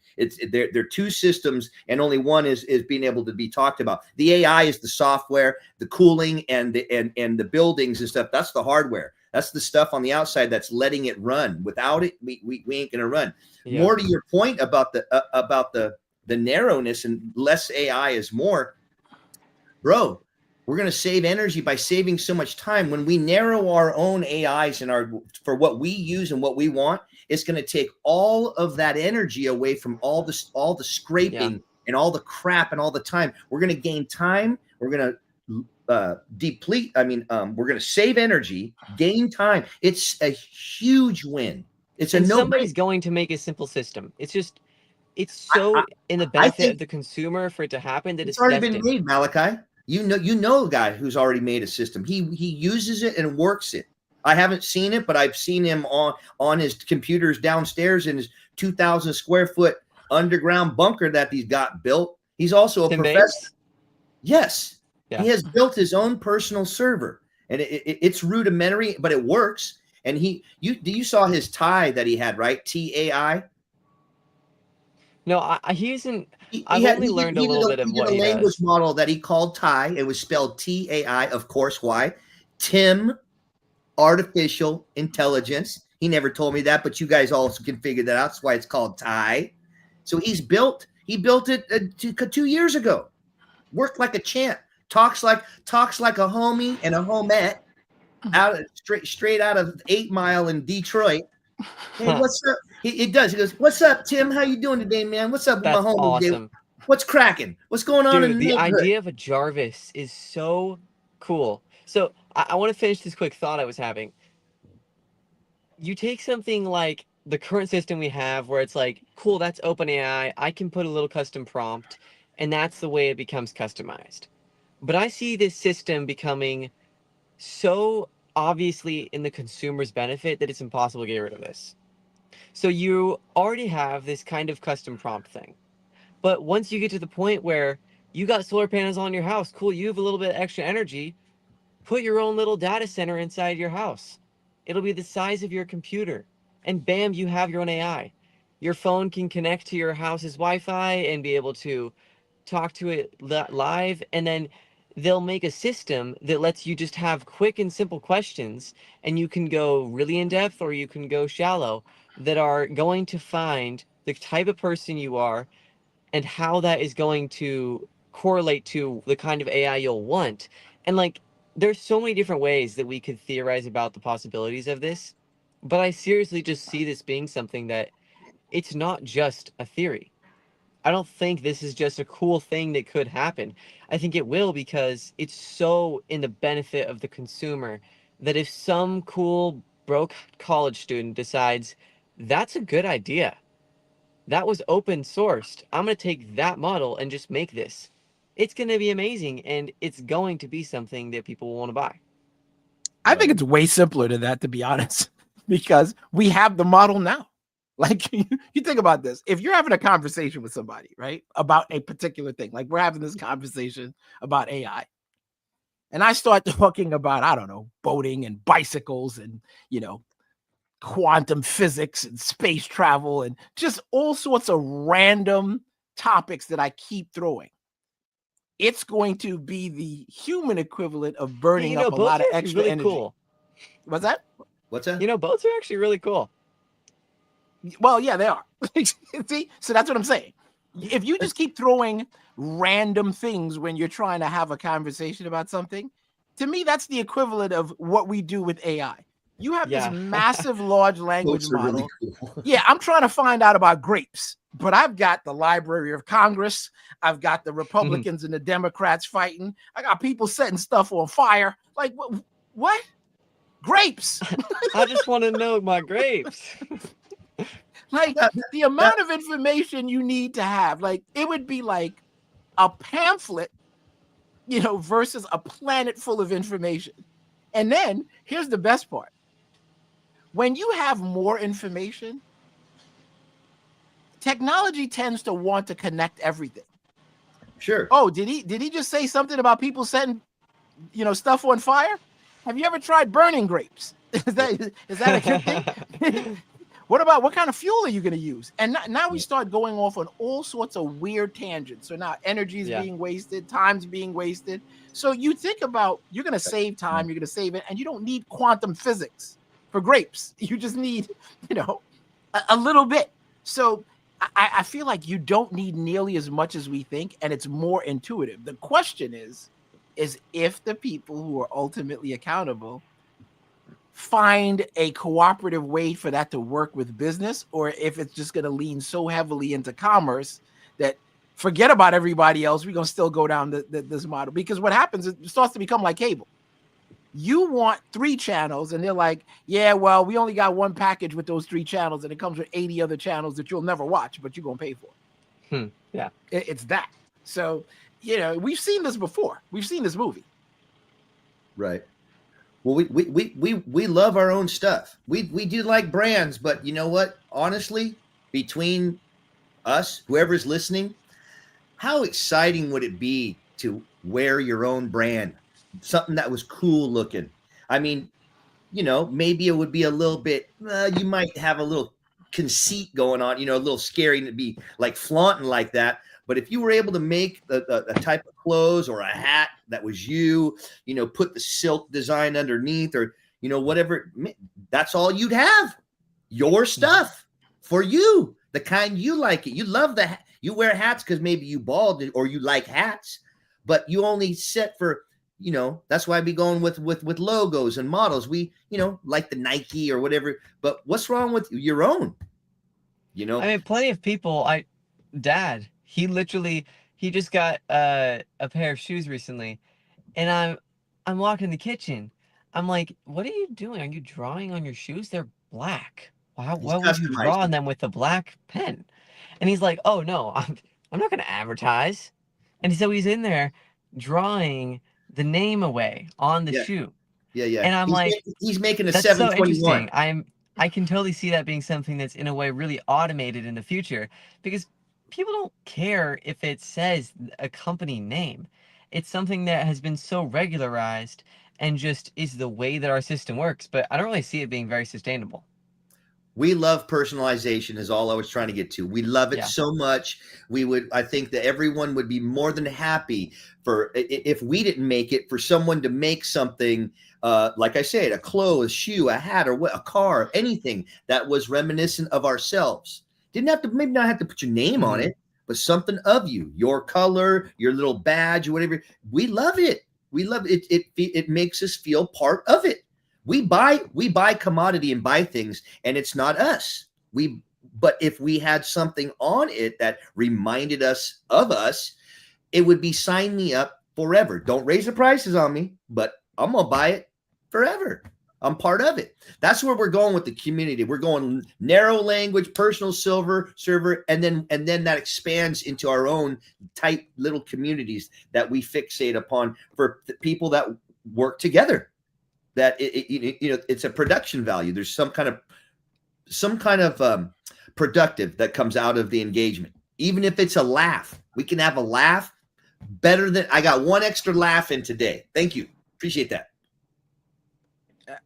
They're two systems, and only one is being able to be talked about. The AI is the software, the cooling, and the buildings and stuff. That's the hardware. That's the stuff on the outside that's letting it run. Without it, we ain't gonna run. Yeah. More to your point about the narrowness and less AI is more, bro. We're going to save energy by saving so much time. When we narrow our own AIs and for what we use and what we want, it's going to take all of that energy away from all the scraping and all the crap and all the time. We're going to gain time. We're going to deplete. We're going to save energy, gain time. It's a huge win. Somebody's going to make a simple system. It's so in the benefit of the consumer for it to happen that it's already been made, Malachi. You know a guy who's already made a system. He uses it and works it. I haven't seen it, but I've seen him on his computers downstairs in his 2,000 square foot underground bunker that he's got built. He's also a professor. Yes. Yeah. He has built his own personal server, and it's rudimentary, but it works. And you saw his tie that he had, right? TAI. No, he isn't. I've only learned a little bit of what he does. He did a language model that he called TAI. It was spelled TAI, of course. Why? Tim, artificial intelligence. He never told me that, but you guys also can figure that out. That's why it's called TAI. So he built it 2 years ago. Worked like a champ. Talks like a homie and a homette straight out of 8 Mile in Detroit. Hey, what's up? It does. He goes, "What's up, Tim? How you doing today, man? What's up with my homie? Awesome. What's cracking? What's going on?" Dude, the idea of a Jarvis is so cool. So I want to finish this quick thought I was having. You take something like the current system we have, where it's like, cool, that's OpenAI. I can put a little custom prompt, and that's the way it becomes customized. But I see this system becoming so obviously in the consumer's benefit that it's impossible to get rid of this. So you already have this kind of custom prompt thing. But once you get to the point where you got solar panels on your house, cool, you have a little bit of extra energy, put your own little data center inside your house. It'll be the size of your computer. And bam, you have your own AI. Your phone can connect to your house's Wi-Fi and be able to talk to it live. And then they'll make a system that lets you just have quick and simple questions, and you can go really in depth or you can go shallow, that are going to find the type of person you are and how that is going to correlate to the kind of AI you'll want. And like, there's so many different ways that we could theorize about the possibilities of this, but I seriously just see this being something that it's not just a theory. I don't think this is just a cool thing that could happen. I think it will because it's so in the benefit of the consumer that if some cool broke college student decides that's a good idea, that was open sourced, I'm going to take that model and just make this. It's going to be amazing, and it's going to be something that people will want to buy. I think it's way simpler than that, to be honest, because we have the model now. Like you think about this. If you're having a conversation with somebody, right, about a particular thing, like we're having this conversation about AI, and I start talking about, I don't know, boating and bicycles and, quantum physics and space travel and just all sorts of random topics that I keep throwing, it's going to be the human equivalent of burning up a lot of extra really energy. Cool. What's that? What's that? Boats are actually really cool. Well, yeah, they are. See, so that's what I'm saying. If you just keep throwing random things when you're trying to have a conversation about something, to me, that's the equivalent of what we do with AI. You have this massive large language model. Really cool. Yeah, I'm trying to find out about grapes, but I've got the Library of Congress. I've got the Republicans and the Democrats fighting. I got people setting stuff on fire. Like, what? Grapes. I just want to know my grapes. Like the amount of information you need to have, like it would be like a pamphlet, versus a planet full of information. And then here's the best part. When you have more information, technology tends to want to connect everything. Sure. Oh, did he just say something about people setting, stuff on fire? Have you ever tried burning grapes? Is that a good thing? What kind of fuel are you going to use? And now we start going off on all sorts of weird tangents. So now energy is being wasted, time's being wasted. So you think about, you're going to save time, you're going to save it, and you don't need quantum physics for grapes. You just need, a little bit. So I feel like you don't need nearly as much as we think, and it's more intuitive. The question is if the people who are ultimately accountable find a cooperative way for that to work with business, or if it's just going to lean so heavily into commerce that forget about everybody else, we're going to still go down this model. Because what happens is it starts to become like cable. You want 3 channels, and they're like, yeah, well, we only got one package with those 3 channels, and it comes with 80 other channels that you'll never watch, but you're going to pay for. Yeah. It's that. So, we've seen this before. We've seen this movie. Right. Well, we love our own stuff. We do like brands, but you know what? Honestly, between us, whoever's listening, how exciting would it be to wear your own brand? Something that was cool looking. I mean, maybe it would be a little bit, you might have a little conceit going on, a little scary to be like flaunting like that. But if you were able to make a type of clothes or a hat that was you, put the silk design underneath or, whatever, that's all you'd have. Your stuff for you, the kind you like it. You love the hat. You wear hats because maybe you bald or you like hats, but you only set for, that's why I be going with logos and models. We, like the Nike or whatever. But what's wrong with your own? I mean, plenty of people. Dad. He just got a pair of shoes recently, and I'm walking in the kitchen. I'm like, what are you doing? Are you drawing on your shoes? They're black. Why would you draw on them with a black pen? And he's like, oh no, I'm not gonna advertise. And so he's in there drawing the name away on the shoe. Yeah. And I'm he's making a that's 721. So interesting. I can totally see that being something that's in a way really automated in the future, because people don't care if it says a company name. It's something that has been so regularized and just is the way that our system works, but I don't really see it being very sustainable. We love personalization is all I was trying to get to. We love it so much. I think that everyone would be more than happy for, if we didn't make it, for someone to make something, like I said, a clothes, shoe, a hat, or a car, anything that was reminiscent of ourselves. Didn't have to, maybe not have to put your name on it, but something of you, your color, your little badge, or whatever. We love it. We love it. It makes us feel part of it. We buy commodity and buy things, and it's not us. We But if we had something on it that reminded us of us, it would be sign me up forever. Don't raise the prices on me, but I'm going to buy it forever. I'm part of it. That's where we're going with the community. We're going narrow language, personal server, and then that expands into our own tight little communities that we fixate upon for the people that work together. That it's a production value. There's some kind of productive that comes out of the engagement. Even if it's a laugh, we can have a laugh better than I got one extra laugh in today. Thank you. Appreciate that.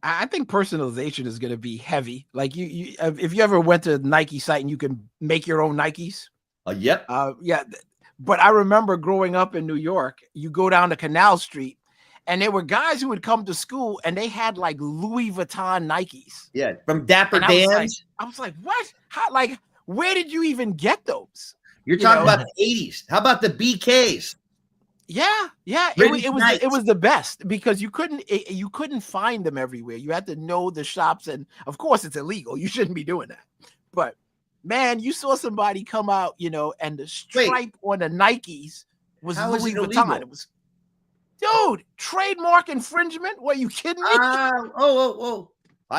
I think personalization is going to be heavy. Like you, if you ever went to a Nike site and you can make your own Nikes. Yep. Yeah. But I remember growing up in New York, you go down to Canal Street and there were guys who would come to school and they had like Louis Vuitton Nikes. Yeah. From Dapper Dan's. I was like, what? How, like, where did you even get those? You're talking about the 80s. How about the BKs? Yeah. It was the best because you couldn't find them everywhere. You had to know the shops, and of course it's illegal. You shouldn't be doing that. But man, you saw somebody come out, and the stripe on the Nikes was Louis Vuitton. It was, dude, trademark infringement. What, are you kidding me? I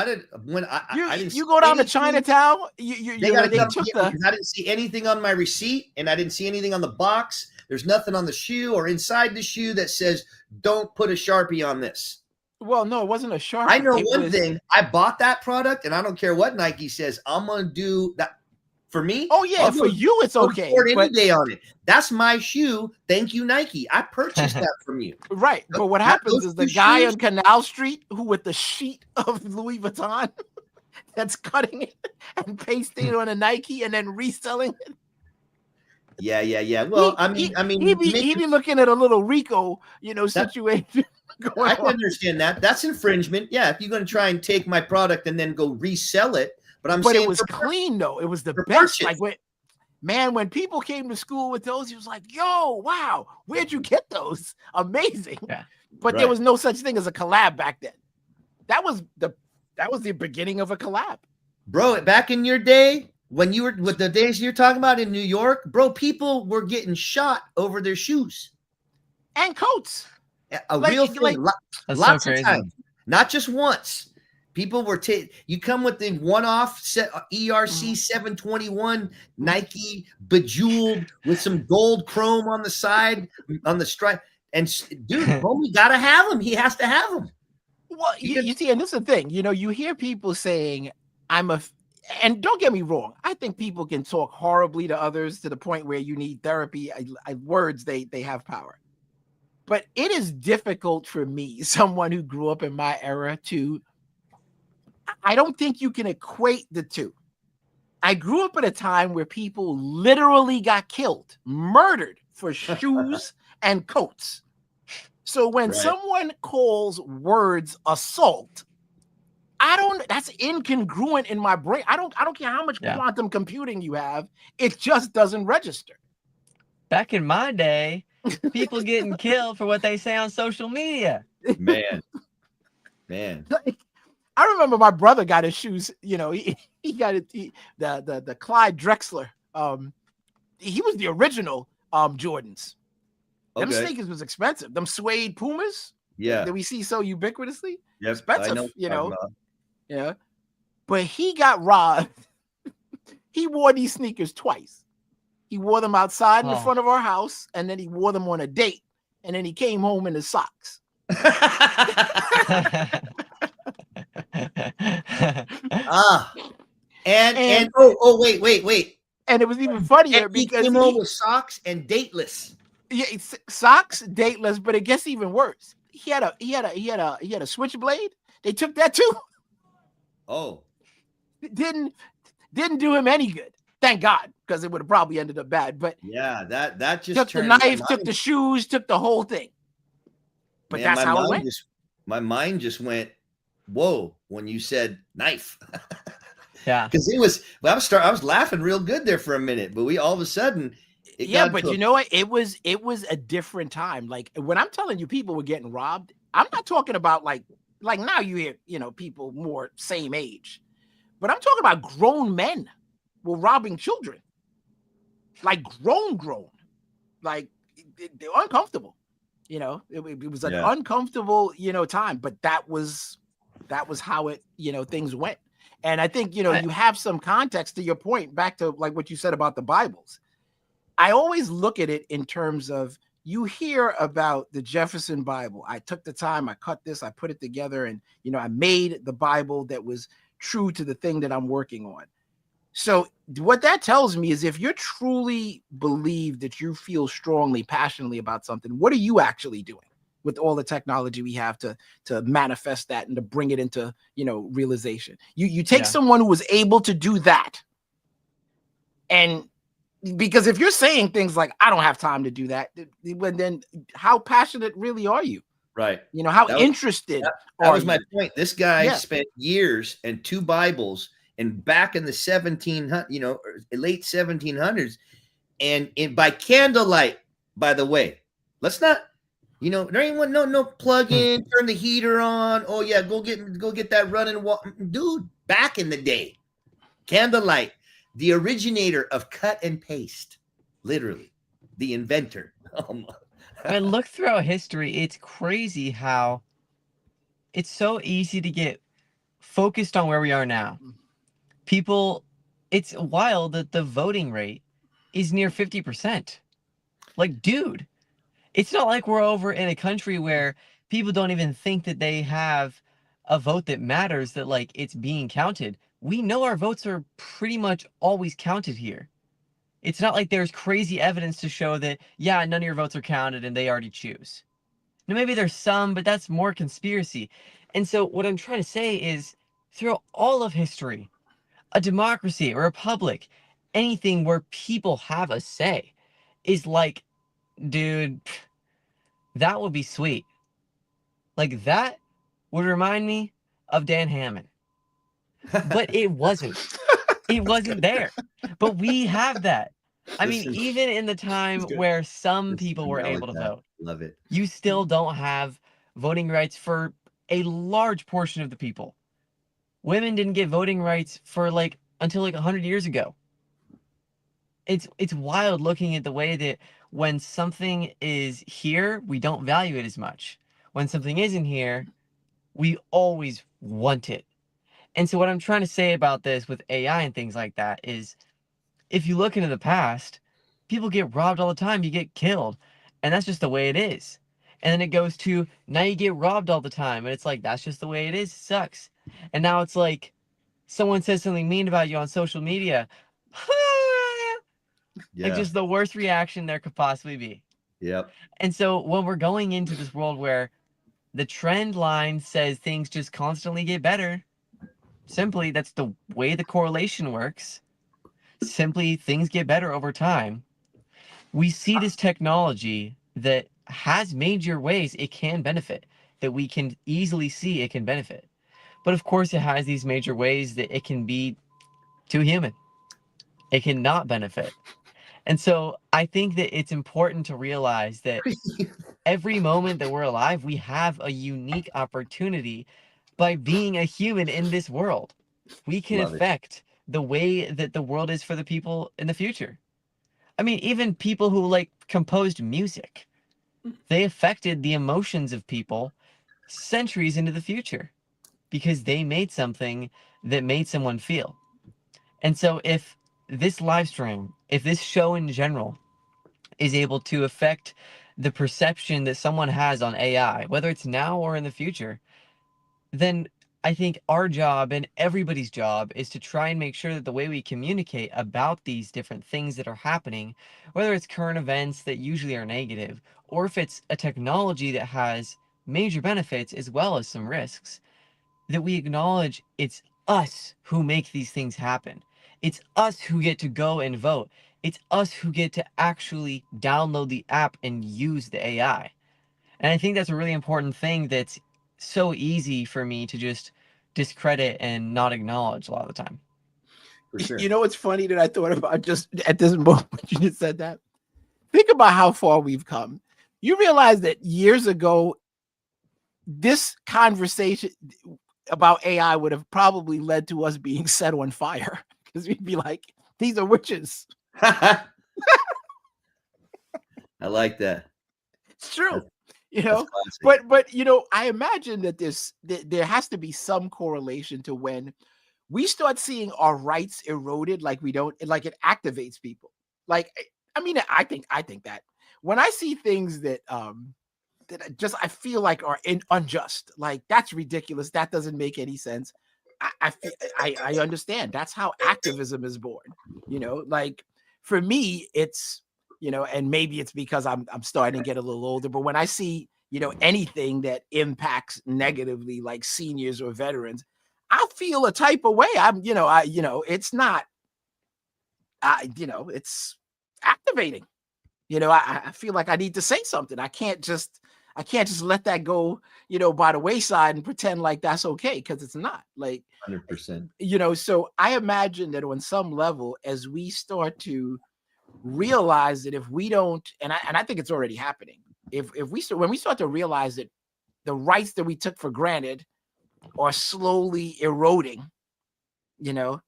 didn't you go down to Chinatown. They took I didn't see anything on my receipt, and I didn't see anything on the box. There's nothing on the shoe or inside the shoe that says, don't put a Sharpie on this. Well, no, it wasn't a Sharpie. I know one thing. I bought that product, and I don't care what Nike says. I'm going to do that for me. Oh, yeah. For you, it's okay. Any day on it. That's my shoe. Thank you, Nike. I purchased that from you. Right. But what happens is the guy on Canal Street who with the sheet of Louis Vuitton that's cutting it and pasting it on a Nike and then reselling it. Yeah. Well, he'd be looking at a little Rico, situation. I can understand that. That's infringement. Yeah, if you're going to try and take my product and then go resell it, but it was clean though. It was the best. Purchase. Like when people came to school with those, he was like, "Yo, wow, where'd you get those? Amazing!" Yeah. But there was no such thing as a collab back then. That was the beginning of a collab, bro. Back in your day. When you were with the days you're talking about in New York, bro, people were getting shot over their shoes and coats. Real thing. Lots of times, not just once. People were you come with the one-off set ERC 721 Nike bejeweled with some gold chrome on the side on the stripe, and dude, homie gotta have them. He has to have them. Well, you see, and this is the thing. You hear people saying, and don't get me wrong, I think people can talk horribly to others to the point where you need therapy. Words, they have power. But it is difficult for me, someone who grew up in my era, I don't think you can equate the two. I grew up at a time where people literally got killed, murdered for shoes and coats. So when someone calls words assault, that's incongruent in my brain. I don't care how much quantum computing you have. It just doesn't register. Back in my day, people getting killed for what they say on social media. Man. I remember my brother got his shoes, he got the Clyde Drexler. He was the original Jordans. Them sneakers was expensive. Them suede Pumas. Yeah. That we see so ubiquitously. Yep, expensive, Yeah. But he got robbed. He wore these sneakers twice. He wore them outside in the front of our house, and then he wore them on a date, and then he came home in his socks. Wait. And it was even funnier because he came home with socks and dateless. Yeah, socks, dateless, but it gets even worse. He had a switchblade. They took that too. Oh, didn't do him any good. Thank God, because it would have probably ended up bad. But yeah, that just took the knife, took the shoes, took the whole thing. But man, that's how it went. My mind just went, whoa, when you said knife. Yeah, because it was. Well, I was laughing real good there for a minute, but we all of a sudden. But you know what? It was a different time. Like when I'm telling you, people were getting robbed. I'm not talking about like now you hear people more same age, but I'm talking about grown men were robbing children, like grown, like they're uncomfortable. You know, it was an uncomfortable, time, but that was how it, things went. And I think, you have some context to your point, back to like what you said about the Bibles. I always look at it in terms of, you hear about the Jefferson Bible. I took the time, I cut this, I put it together, and, I made the Bible that was true to the thing that I'm working on. So what that tells me is, if you're truly believe that you feel strongly, passionately about something, what are you actually doing with all the technology we have to manifest that and to bring it into, realization? You take someone who was able to do that, and because if you're saying things like, I don't have time to do that, then how passionate really are you? Right. How interested that was you? my point. This guy spent years and 2 Bibles, and back in the late 1700s, and by candlelight, by the way. Let's not, there ain't no plug in, turn the heater on. Oh yeah, go get that running water. Dude, back in the day, candlelight. The originator of cut and paste, literally, the inventor. I mean, look throughout history. It's crazy how it's so easy to get focused on where we are now. People, it's wild that the voting rate is near 50%. Like, dude, it's not like we're over in a country where people don't even think that they have a vote that matters, that like it's being counted. We know our votes are pretty much always counted here. It's not like there's crazy evidence to show that, yeah, none of your votes are counted and they already choose. Now, maybe there's some, but that's more conspiracy. And so what I'm trying to say is, throughout all of history, a democracy, a republic, anything where people have a say is like, dude, that would be sweet. Like, that would remind me of Dan Hammond. But it wasn't. It wasn't there. But we have that. I mean, even in the time where some people were able to vote, love it. You still don't have voting rights for a large portion of the people. Women didn't get voting rights for until 100 years ago. It's wild looking at the way that when something is here, we don't value it as much. When something isn't here, we always want it. And so what I'm trying to say about this with AI and things like that is, if you look into the past, people get robbed all the time, you get killed, and that's just the way it is. And then it goes to, now you get robbed all the time, and it's like, that's just the way it is, it sucks. And now it's like, someone says something mean about you on social media, like just the worst reaction there could possibly be. Yep. And so when we're going into this world where the trend line says things just constantly get better, simply that's the way the correlation works, simply things get better over time. We see this technology that has major ways it can benefit, that we can easily see it can benefit. But of course, it has these major ways that it can be too human. It cannot benefit. And so I think that it's important to realize that every moment that we're alive, we have a unique opportunity by being a human in this world. We can affect the way that the world is for the people in the future. I mean, even people who composed music, they affected the emotions of people centuries into the future because they made something that made someone feel. And so if this live stream, if this show in general is able to affect the perception that someone has on AI, whether it's now or in the future, then I think our job and everybody's job is to try and make sure that the way we communicate about these different things that are happening, whether it's current events that usually are negative, or if it's a technology that has major benefits as well as some risks, that we acknowledge it's us who make these things happen. It's us who get to go and vote. It's us who get to actually download the app and use the AI. And I think that's a really important thing that's so easy for me to just discredit and not acknowledge a lot of the time. For sure. You know what's funny that I thought about just at this moment when you just said that? Think about how far we've come. You realize that years ago, this conversation about AI would have probably led to us being set on fire, because we'd be like, These are witches. I like that. It's true. That's- You That's know, classic. but you know, I imagine that there has to be some correlation to when we start seeing our rights eroded, like we don't, like it activates people. Like, I mean, I think that when I see things that I feel like are unjust, like that's ridiculous. That doesn't make any sense. I understand. That's how activism is born. You know, like for me, it's, you know, and maybe it's because I'm starting to get a little older, but when I see, you know, anything that impacts negatively, like seniors or veterans, I feel a type of way. It's not, it's activating. You know, I feel like I need to say something. I can't just let that go, you know, by the wayside and pretend like that's okay, because it's not. Like, 100%. you know, so I imagine that on some level, as we start to realize that if we don't, and I think it's already happening, when we start to realize that the rights that we took for granted are slowly eroding, you know,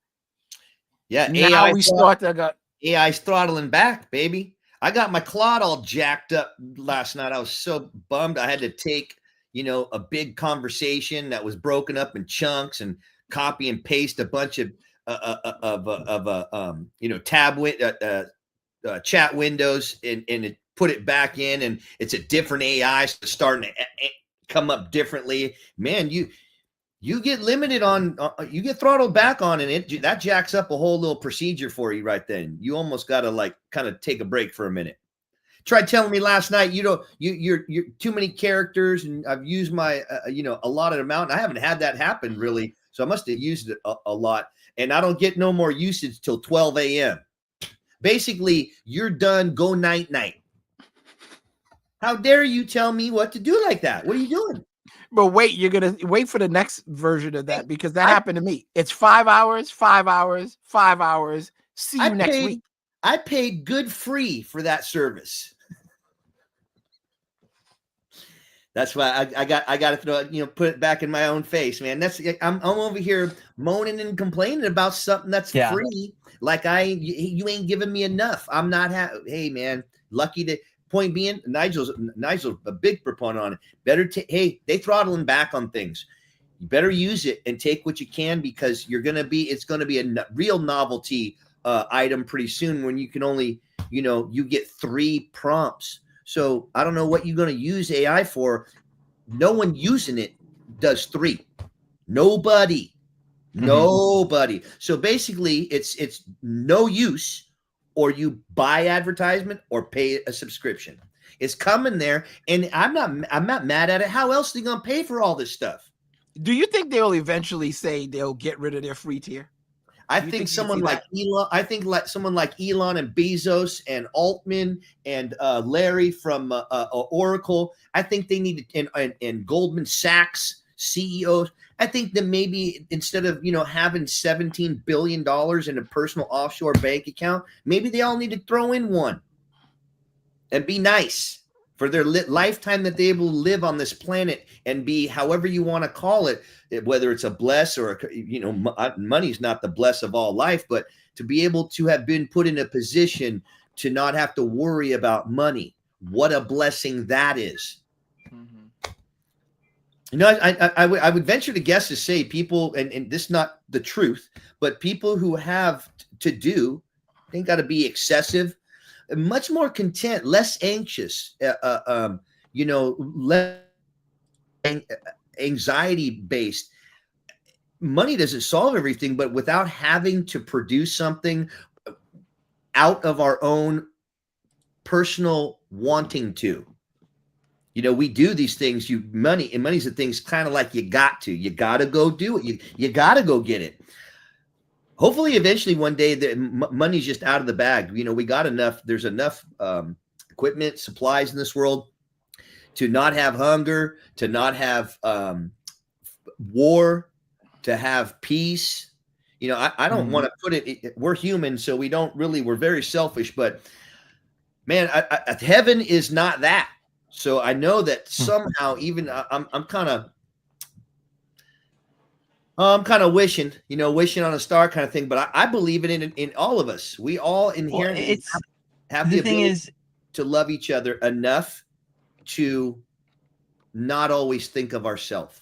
Yeah, now we start to go, AI's throttling back, baby. I got my Claude all jacked up last night. I was so bummed. I had to take, you know, a big conversation that was broken up in chunks and copy and paste a bunch of you know, chat windows and it put it back in, and it's a different AI, so it's starting to come up differently. Man, you get limited on, you get throttled back on, and that jacks up a whole little procedure for you right then. You almost got to like kind of take a break for a minute. Tried telling me last night, you're too many characters, and I've used my, you know, allotted amount. I haven't had that happen really, so I must have used it a lot, and I don't get no more usage till 12 a.m. Basically, you're done. Go night night. How dare you tell me what to do like that? What are you doing? but wait, you're gonna wait for the next version of that, because that happened to me. It's 5 hours, 5 hours, 5 hours. See you next week. I paid good free for that service. That's why I got to throw it, you know, put it back in my own face, man. I'm over here moaning and complaining about something that's free. Like you ain't giving me enough. I'm not hey man, lucky to. Point being, Nigel's a big proponent on it. Hey, they throttling back on things. You better use it and take what you can, because it's gonna be a real novelty item pretty soon, when you can only, you know, you get 3 prompts. So I don't know what you're gonna use AI for. No one using it does 3. Nobody. So basically, it's no use. Or you buy advertisement or pay a subscription. It's coming there, and I'm not mad at it. How else are they gonna pay for all this stuff? Do you think they'll eventually say they'll get rid of their free tier? I think someone like Elon. I think someone like Elon and Bezos and Altman and Larry from Oracle. I think they need to, and Goldman Sachs CEOs. I think that maybe instead of, you know, having $17 billion in a personal offshore bank account, maybe they all need to throw in one and be nice for their lifetime that they will live on this planet, and be however you want to call it, whether it's a bless or, you know, money's not the bless of all life, but to be able to have been put in a position to not have to worry about money. What a blessing that is. You know, I would venture to guess to say people, and this is not the truth, but people who have to do, they got to be excessive, much more content, less anxious, you know, less anxiety based. Money doesn't solve everything, but without having to produce something out of our own personal wanting to. You know, we do these things. Money's the things kind of like you got to go do it. You got to go get it. Hopefully, eventually, one day, the money's just out of the bag. You know, we got enough. There's enough equipment, supplies in this world to not have hunger, to not have war, to have peace. You know, I don't want to put it. We're human, so we're very selfish. But man, heaven is not that. So I know that somehow, even I'm kind of, Kind of wishing on a star kind of thing. But I believe it in all of us. We all inherently it's have the the thing ability is, to love each other enough to not always think of ourselves.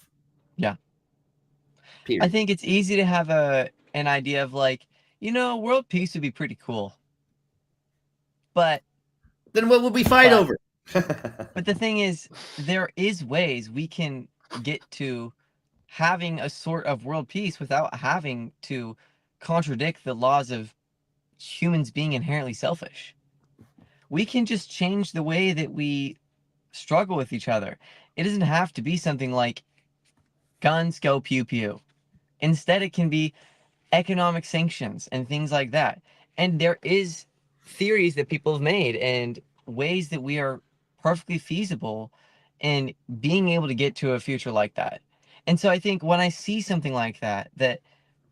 yeah, I Period. think it's easy to have an idea of like, world peace would be pretty cool. But Then what will we fight but over? but the thing is, there is ways we can get to having a sort of world peace without having to contradict the laws of humans being inherently selfish. We can just change the way that we struggle with each other. It doesn't have to be something like guns go pew pew. Instead, it can be economic sanctions and things like that. And there is theories that people have made and ways that we are perfectly feasible in being able to get to a future like that. And so I think when I see something like that, that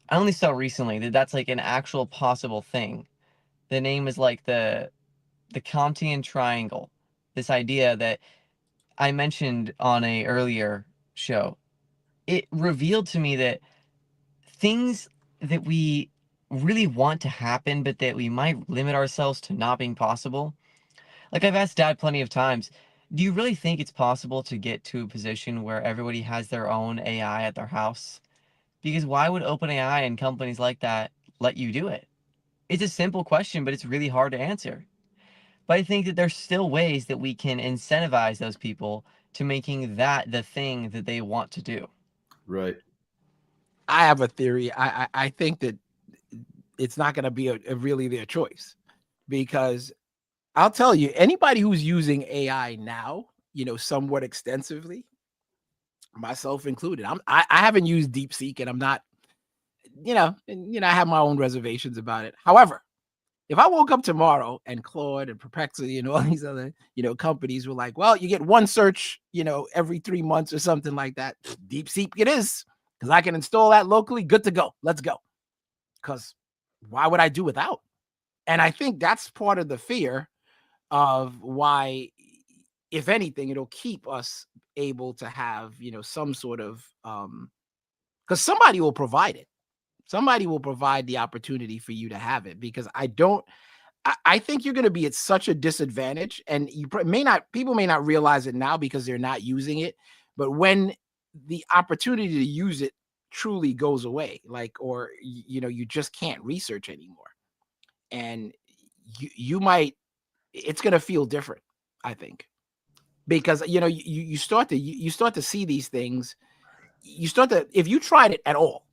I only saw recently, that that's like an actual possible thing. The name is like the Kantian triangle. This idea that I mentioned on a earlier show. It revealed to me that things that we really want to happen, but that we might limit ourselves to not being possible. Like I've asked Dad plenty of times, do you really think it's possible to get to a position where everybody has their own AI at their house? Because why would OpenAI and companies like that let you do it? It's a simple question, but it's really hard to answer. But I think that there's still ways that we can incentivize those people to making that the thing that they want to do. Right. I have a theory. I think that it's not going to be a really their choice, because I'll tell you, anybody who's using AI now, somewhat extensively, myself included, I haven't used DeepSeek, and I'm not, I have my own reservations about it. However, if I woke up tomorrow and Claude and Perplexity and all these other, companies were like, well, you get one search, every 3 months or something like that, DeepSeek it is, because I can install that locally. Good to go. Let's go. Because why would I do without? And I think that's part of the fear of why, if anything, it'll keep us able to have, some sort of, because somebody will provide it. Somebody will provide the opportunity for you to have it, because I think you're going to be at such a disadvantage, and people may not realize it now because they're not using it, but when the opportunity to use it truly goes away, or you just can't research anymore, and you might, it's going to feel different, I think, because you start to see these things. If you tried it at all,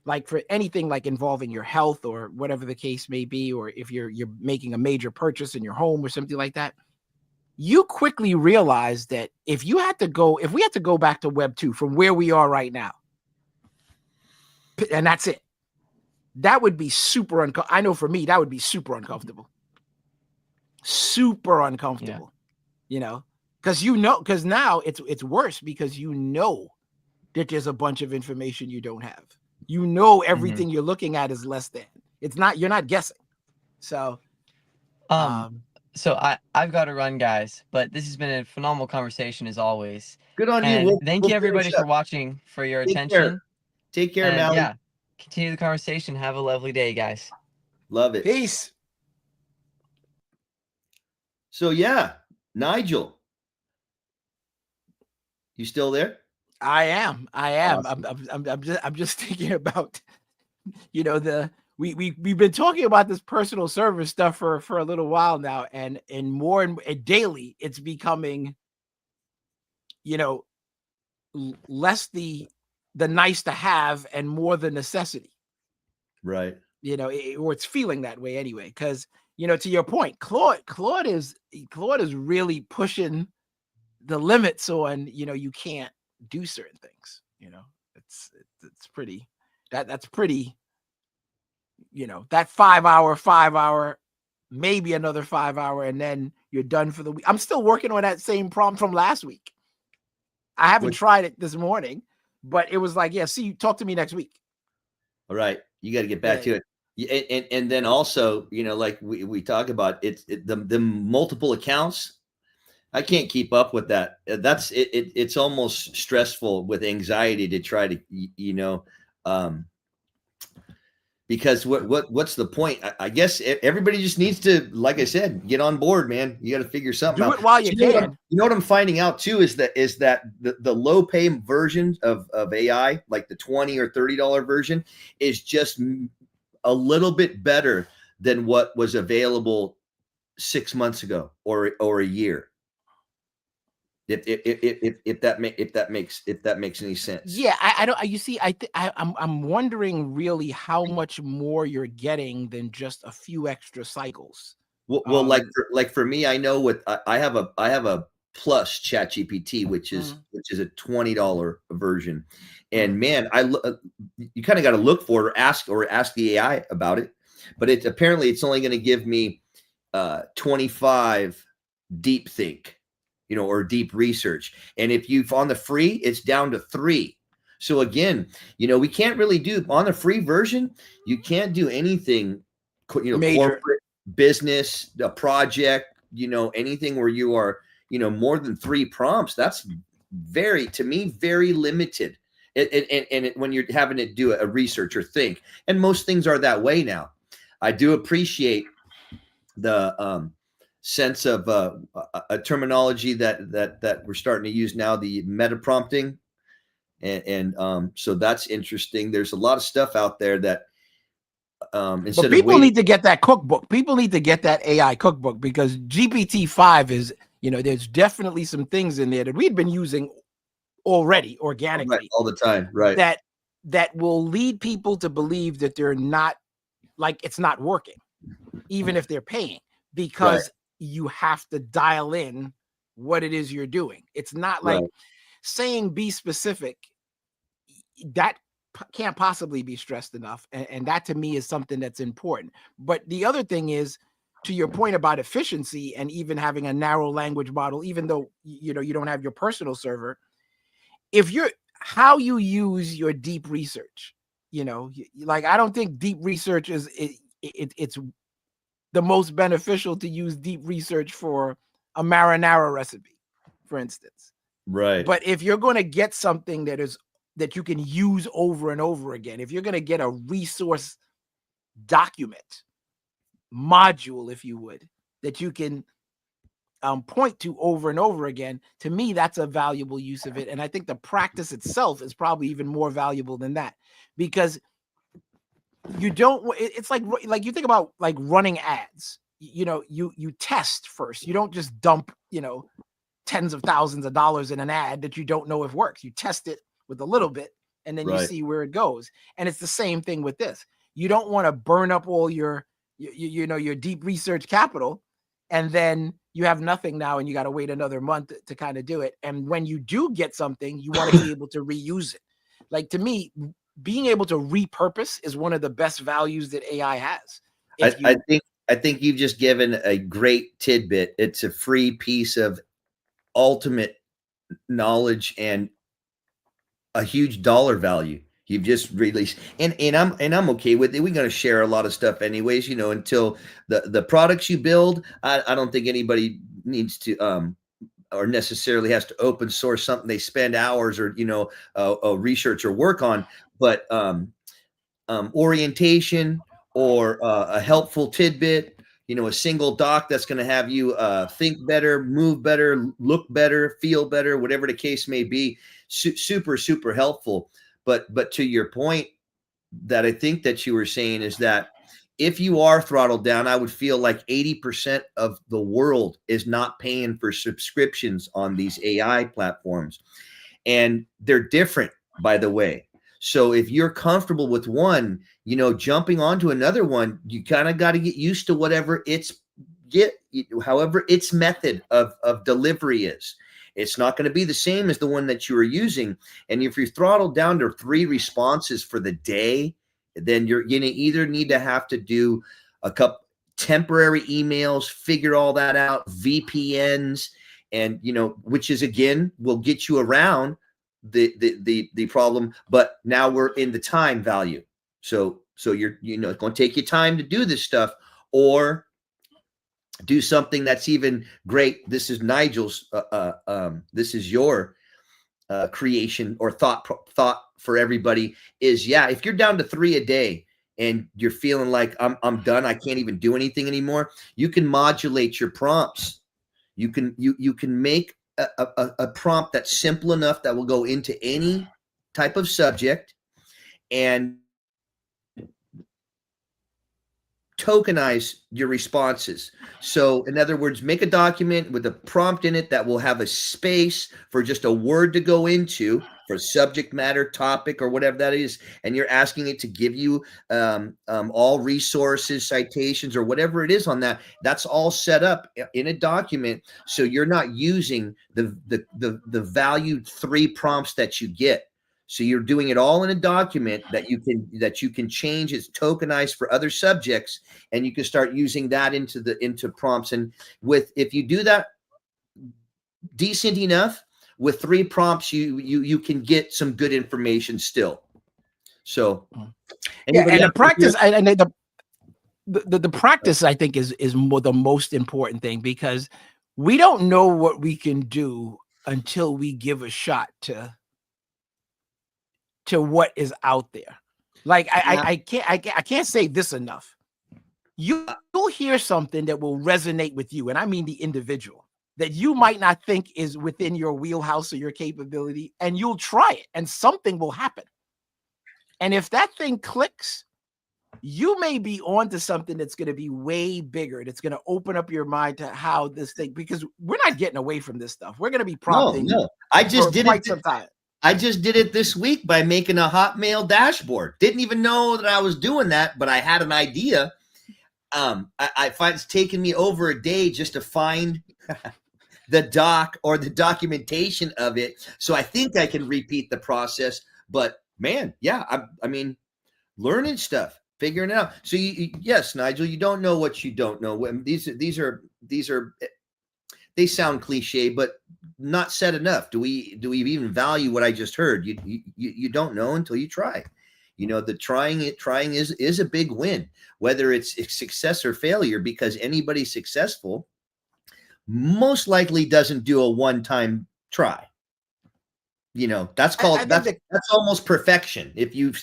like for anything like involving your health or whatever the case may be, or if you're making a major purchase in your home or something like that, you quickly realize that if we had to go back to Web 2 from where we are right now, and that's it, that would be super uncomfortable. I know for me, that would be super uncomfortable. Super uncomfortable, because now it's worse, because that there's a bunch of information you don't have. Everything you're looking at is less than. You're not guessing. So, so I've got to run, guys, but this has been a phenomenal conversation as always. Good on And you. thank you everybody for watching, for your attention. Take care, Mal. Yeah, continue the conversation. Have a lovely day, guys. Love it. Peace. So yeah, Nigel, you still there? I am. Awesome. I'm just thinking about, we've been talking about this personal service stuff for a little while now, and more and daily it's becoming, less the nice to have and more the necessity. Right. Or it's feeling that way anyway, because to your point, Claude is really pushing the limits on, you can't do certain things. It's pretty, that's pretty, that 5 hour, maybe another 5 hour, and then you're done for the week. I'm still working on that same prompt from last week. I haven't tried it this morning, but it was like, yeah, see, talk to me next week. All right. You got to get back to it. And then also, like we talk about, the multiple accounts. I can't keep up with that. It's almost stressful with anxiety to try to, Because what's the point? I guess everybody just needs to, like I said, get on board, man. You got to figure something out. Do it while you can. You know what I'm finding out too is that the low pay version of AI, like the $20 or $30 version, is just a little bit better than what was available 6 months ago or a year. If that makes any sense. Yeah, I don't. You see, I'm wondering really how much more you're getting than just a few extra cycles. Well, like for me, I know what I have a plus ChatGPT, which is a $20 version, and man, you kind of got to look for it or ask the AI about it, but it's only going to give me 25 deep think, or deep research. And if you've on the free, it's down to 3. So again, we can't really do on the free version. You can't do anything, Major. corporate, business, a project, anything where you are, more than 3 prompts. That's to me, very limited. And when you're having to do a research or think, and most things are that way now. I do appreciate the, sense of a terminology that we're starting to use now, the meta prompting, and so that's interesting. There's a lot of stuff out there that but people need to get that cookbook. People need to get that AI cookbook, because GPT-5 is, there's definitely some things in there that we've been using already organically all the time, right? That will lead people to believe that they're not, like, it's not working, even if they're paying, because you have to dial in what it is you're doing. It's not like saying be specific. That can't possibly be stressed enough. And that to me is something that's important. But the other thing is, to your point about efficiency and even having a narrow language model, even though, you don't have your personal server, how you use your deep research, like, I don't think deep research it's the most beneficial to use deep research for a marinara recipe, for instance. Right. But if you're going to get something that you can use over and over again, if you're going to get a resource document module, if you would, that you can point to over and over again, to me, that's a valuable use of it. And I think the practice itself is probably even more valuable than that, because it's like you think about, like, running ads, you test first. You don't just dump, tens of thousands of dollars in an ad that you don't know if works. You test it with a little bit, and then you see where it goes. And it's the same thing with this. You don't want to burn up all your deep research capital, and then you have nothing now, and you got to wait another month to kind of do it. And when you do get something, you want to be able to reuse it. Like, to me, being able to repurpose is one of the best values that AI has. I think you've just given a great tidbit. It's a free piece of ultimate knowledge and a huge dollar value. You've just released, and I'm okay with it. We're going to share a lot of stuff anyways, until the products you build. I don't think anybody needs to or necessarily has to open source something they spend hours or research or work on, but orientation or a helpful tidbit, a single doc that's going to have you think better, move better, look better, feel better, whatever the case may be. Super, super helpful. But to your point that I think that you were saying is that if you are throttled down, I would feel like 80% of the world is not paying for subscriptions on these AI platforms. And they're different, by the way. So if you're comfortable with one, jumping onto another one, you kind of got to get used to however its method of delivery is. It's not going to be the same as the one that you are using. And if you're throttled down to 3 responses for the day, then you're going to either need to have to do a couple temporary emails, figure all that out, VPNs, and which is, again, will get you around the problem. But now we're in the time value. So you're it's going to take you time to do this stuff, or do something that's even great. This is Nigel's. This is your creation or thought for everybody is, yeah, if you're down to 3 a day and you're feeling like I'm done, I can't even do anything anymore, you can modulate your prompts. You can make a prompt that's simple enough that will go into any type of subject and tokenize your responses. So in other words, make a document with a prompt in it that will have a space for just a word to go into for subject matter, topic, or whatever that is. And you're asking it to give you all resources, citations, or whatever it is on that. That's all set up in a document. So you're not using the valued 3 prompts that you get. So you're doing it all in a document that you can change. It's tokenized for other subjects, and you can start using that into prompts. And if you do that decent enough with 3 prompts, you can get some good information still. So yeah, and the practice and the practice, I think, is more the most important thing, because we don't know what we can do until we give a shot to what is out there. Like I can't say this enough. You'll hear something that will resonate with you, and I mean the individual, that you might not think is within your wheelhouse or your capability, and you'll try it and something will happen. And if that thing clicks, you may be onto something that's going to be way bigger. That's going to open up your mind to how this thing, because we're not getting away from this stuff. We're going to be prompting. No. I just did it. Some time. I just did it this week by making a Hotmail dashboard. Didn't even know that I was doing that, but I had an idea. I find it's taken me over a day just to find the doc or the documentation of it. So I think I can repeat the process. But man, yeah, I mean, learning stuff, figuring it out. So yes, Nigel, you don't know what you don't know. These are they sound cliche, but not said enough. Do we even value what I just heard? You don't know until you try. The trying is a big win, whether it's success or failure, because anybody successful most likely doesn't do a one-time try. That's called that's almost perfection. If you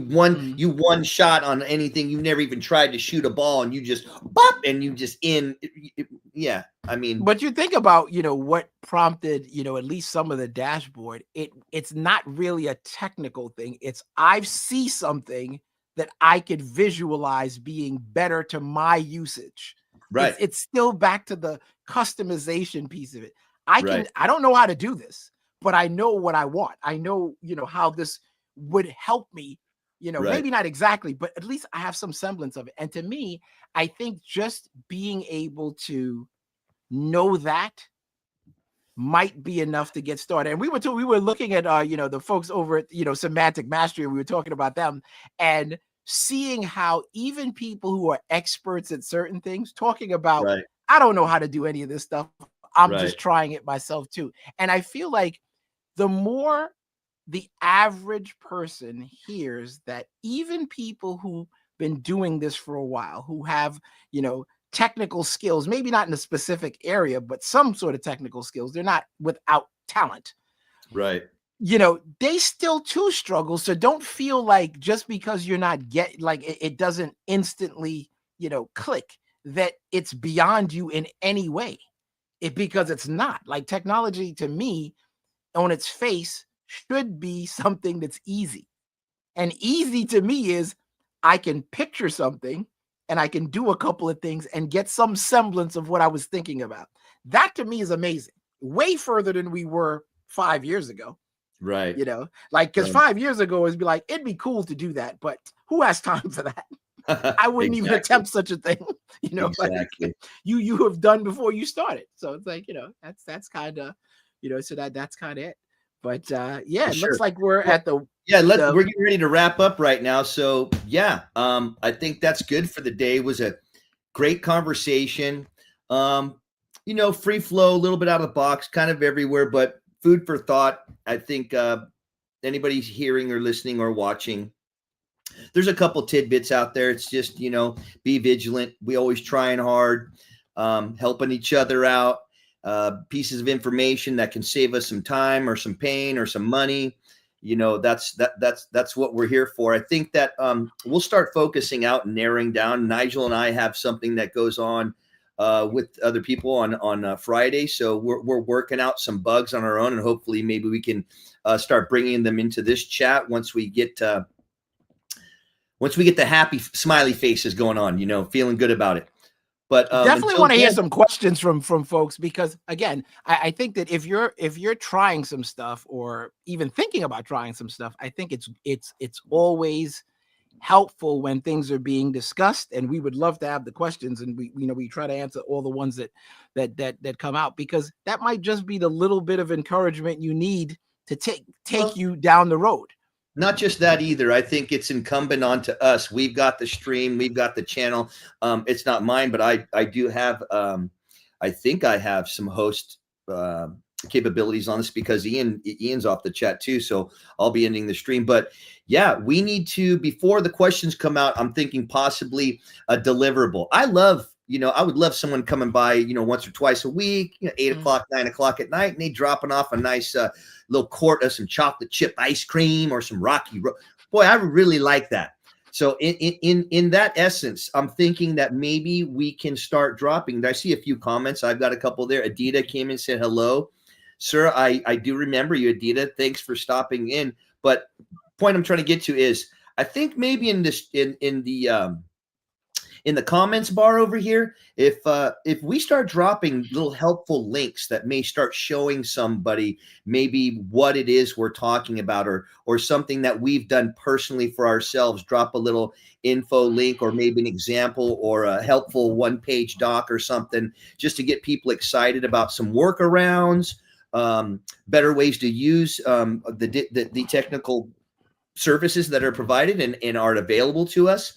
one shot on anything, you never even tried to shoot a ball, and you just bop, and you just yeah. I mean, but you think about what prompted at least some of the dashboard. It's not really a technical thing. It's I see something that I could visualize being better to my usage. Right. It's still back to the customization piece of it. I don't know how to do this, but I know what I want. I know, how this would help me, maybe not exactly, but at least I have some semblance of it. And to me, I think just being able to know that might be enough to get started. And we were looking at, the folks over at, Semantic Mastery. We were talking about them and seeing how even people who are experts at certain things talking about, I don't know how to do any of this stuff. I'm just trying it myself too. And I feel like the more the average person hears that even people who've been doing this for a while, who have, technical skills, maybe not in a specific area, but some sort of technical skills, they're not without talent. Right. They still too struggle. So don't feel like just because you're not it doesn't instantly, click, that it's beyond you in any way. Because it's not. Like, technology to me on its face should be something that's easy. And easy to me is I can picture something and I can do a couple of things and get some semblance of what I was thinking about. That to me is amazing. Way further than we were 5 years ago. Right. Because 5 years ago it'd be cool to do that, but who has time for that? I wouldn't even attempt such a thing, exactly. You have done before you started. So it's like, that's kind of, so that's kind of it. But it looks like we're at the we're getting ready to wrap up right now. So I think that's good for the day. It was a great conversation. Free flow, a little bit out of the box, kind of everywhere, but food for thought. I think anybody's hearing or listening or watching, there's a couple tidbits out there. It's just, be vigilant. We always trying hard, helping each other out. pieces of information that can save us some time or some pain or some money, that's what we're here for. I think that we'll start focusing out and narrowing down. Nigel and I have something that goes on with other people on Friday, so we're working out some bugs on our own, and hopefully maybe we can start bringing them into this chat once we get the happy smiley faces going on, feeling good about it. But definitely want to hear some questions from folks, because again, I think that if you're trying some stuff or even thinking about trying some stuff, I think it's always helpful when things are being discussed, and we would love to have the questions, and we try to answer all the ones that come out, because that might just be the little bit of encouragement you need to take you down the road. Not just that either. I think it's incumbent onto us. We've got the stream, we've got the channel. It's not mine, but I do have, I think I have some host capabilities on this, because Ian's off the chat too. So I'll be ending the stream. But yeah, we need to, before the questions come out, I'm thinking possibly a deliverable. I would love someone coming by, once or twice a week, 8 o'clock, 9 o'clock at night, and they dropping off a nice little quart of some chocolate chip ice cream or some Rocky Road. Boy, I would really like that. So in that essence, I'm thinking that maybe we can start dropping. I see a few comments. I've got a couple there. Adita came and said hello. Sir, I do remember you, Adita. Thanks for stopping in. But point I'm trying to get to is, I think maybe in the comments bar over here, if we start dropping little helpful links that may start showing somebody maybe what it is we're talking about, or something that we've done personally for ourselves, drop a little info link, or maybe an example, or a helpful one-page doc or something, just to get people excited about some workarounds, better ways to use the technical services that are provided and are available to us.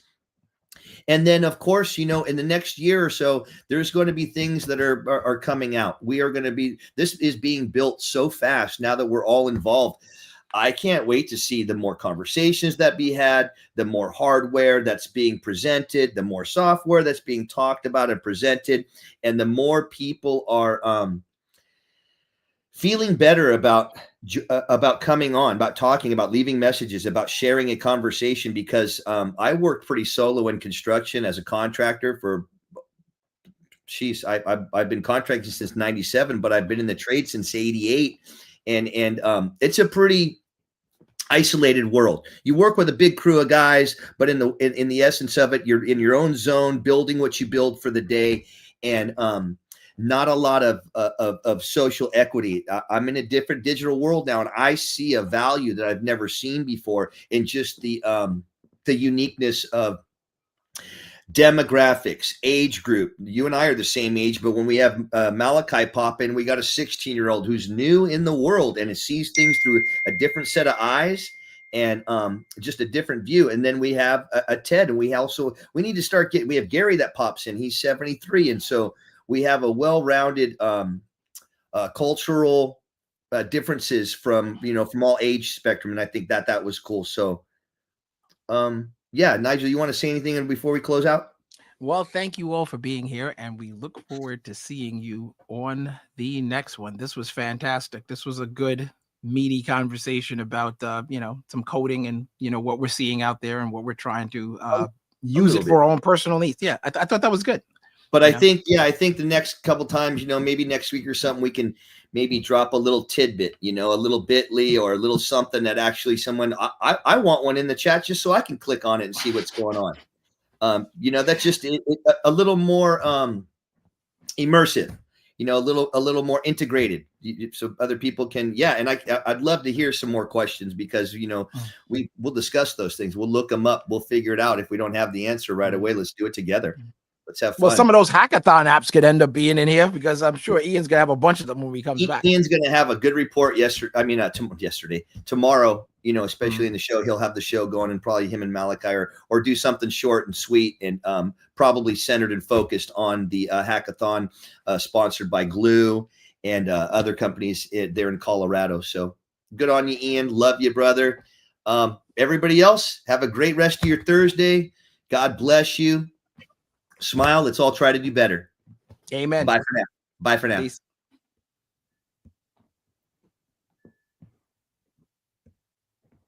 And then, of course, in the next year or so, there's going to be things that are coming out. This is being built so fast now that we're all involved. I can't wait to see the more conversations that be had, the more hardware that's being presented, the more software that's being talked about and presented, and the more people are feeling better about coming on, about talking, about leaving messages, about sharing a conversation, because I worked pretty solo in construction as a contractor for, I've been contracting since 97, but I've been in the trade since 88. And it's a pretty isolated world. You work with a big crew of guys, but in the essence of it, you're in your own zone, building what you build for the day. And not a lot of social equity. I'm in a different digital world now, and I see a value that I've never seen before in just the uniqueness of demographics, age group. You and I are the same age, but when we have Malachi pop in, we got a 16-year-old who's new in the world and it sees things through a different set of eyes and just a different view. And then we have a Ted, and we need to start we have Gary that pops in. He's 73, and so we have a well-rounded cultural differences from all age spectrum, and I think that was cool. So, yeah, Nigel, you want to say anything before we close out? Well, thank you all for being here, and we look forward to seeing you on the next one. This was fantastic. This was a good, meaty conversation about some coding and what we're seeing out there and what we're trying to use it for our own personal needs. Yeah, I thought that was good. But I think the next couple times, maybe next week or something, we can maybe drop a little tidbit, a little bit.ly or a little something that actually someone, I want one in the chat just so I can click on it and see what's going on. That's just a little more immersive, a little more integrated, so other people can. Yeah. And I'd love to hear some more questions, because, we'll discuss those things. We'll look them up. We'll figure it out. If we don't have the answer right away, let's do it together. Let's have fun. Well, some of those hackathon apps could end up being in here, because I'm sure Ian's gonna have a bunch of them when he comes back. Ian's gonna have a good report tomorrow. Especially in the show, he'll have the show going, and probably him and Malachi or do something short and sweet, and probably centered and focused on the hackathon sponsored by Gloo and other companies there in Colorado. So good on you, Ian. Love you, brother. Everybody else, have a great rest of your Thursday. God bless you. Smile. Let's all try to do better. Amen. Bye for now. Bye for now. Peace.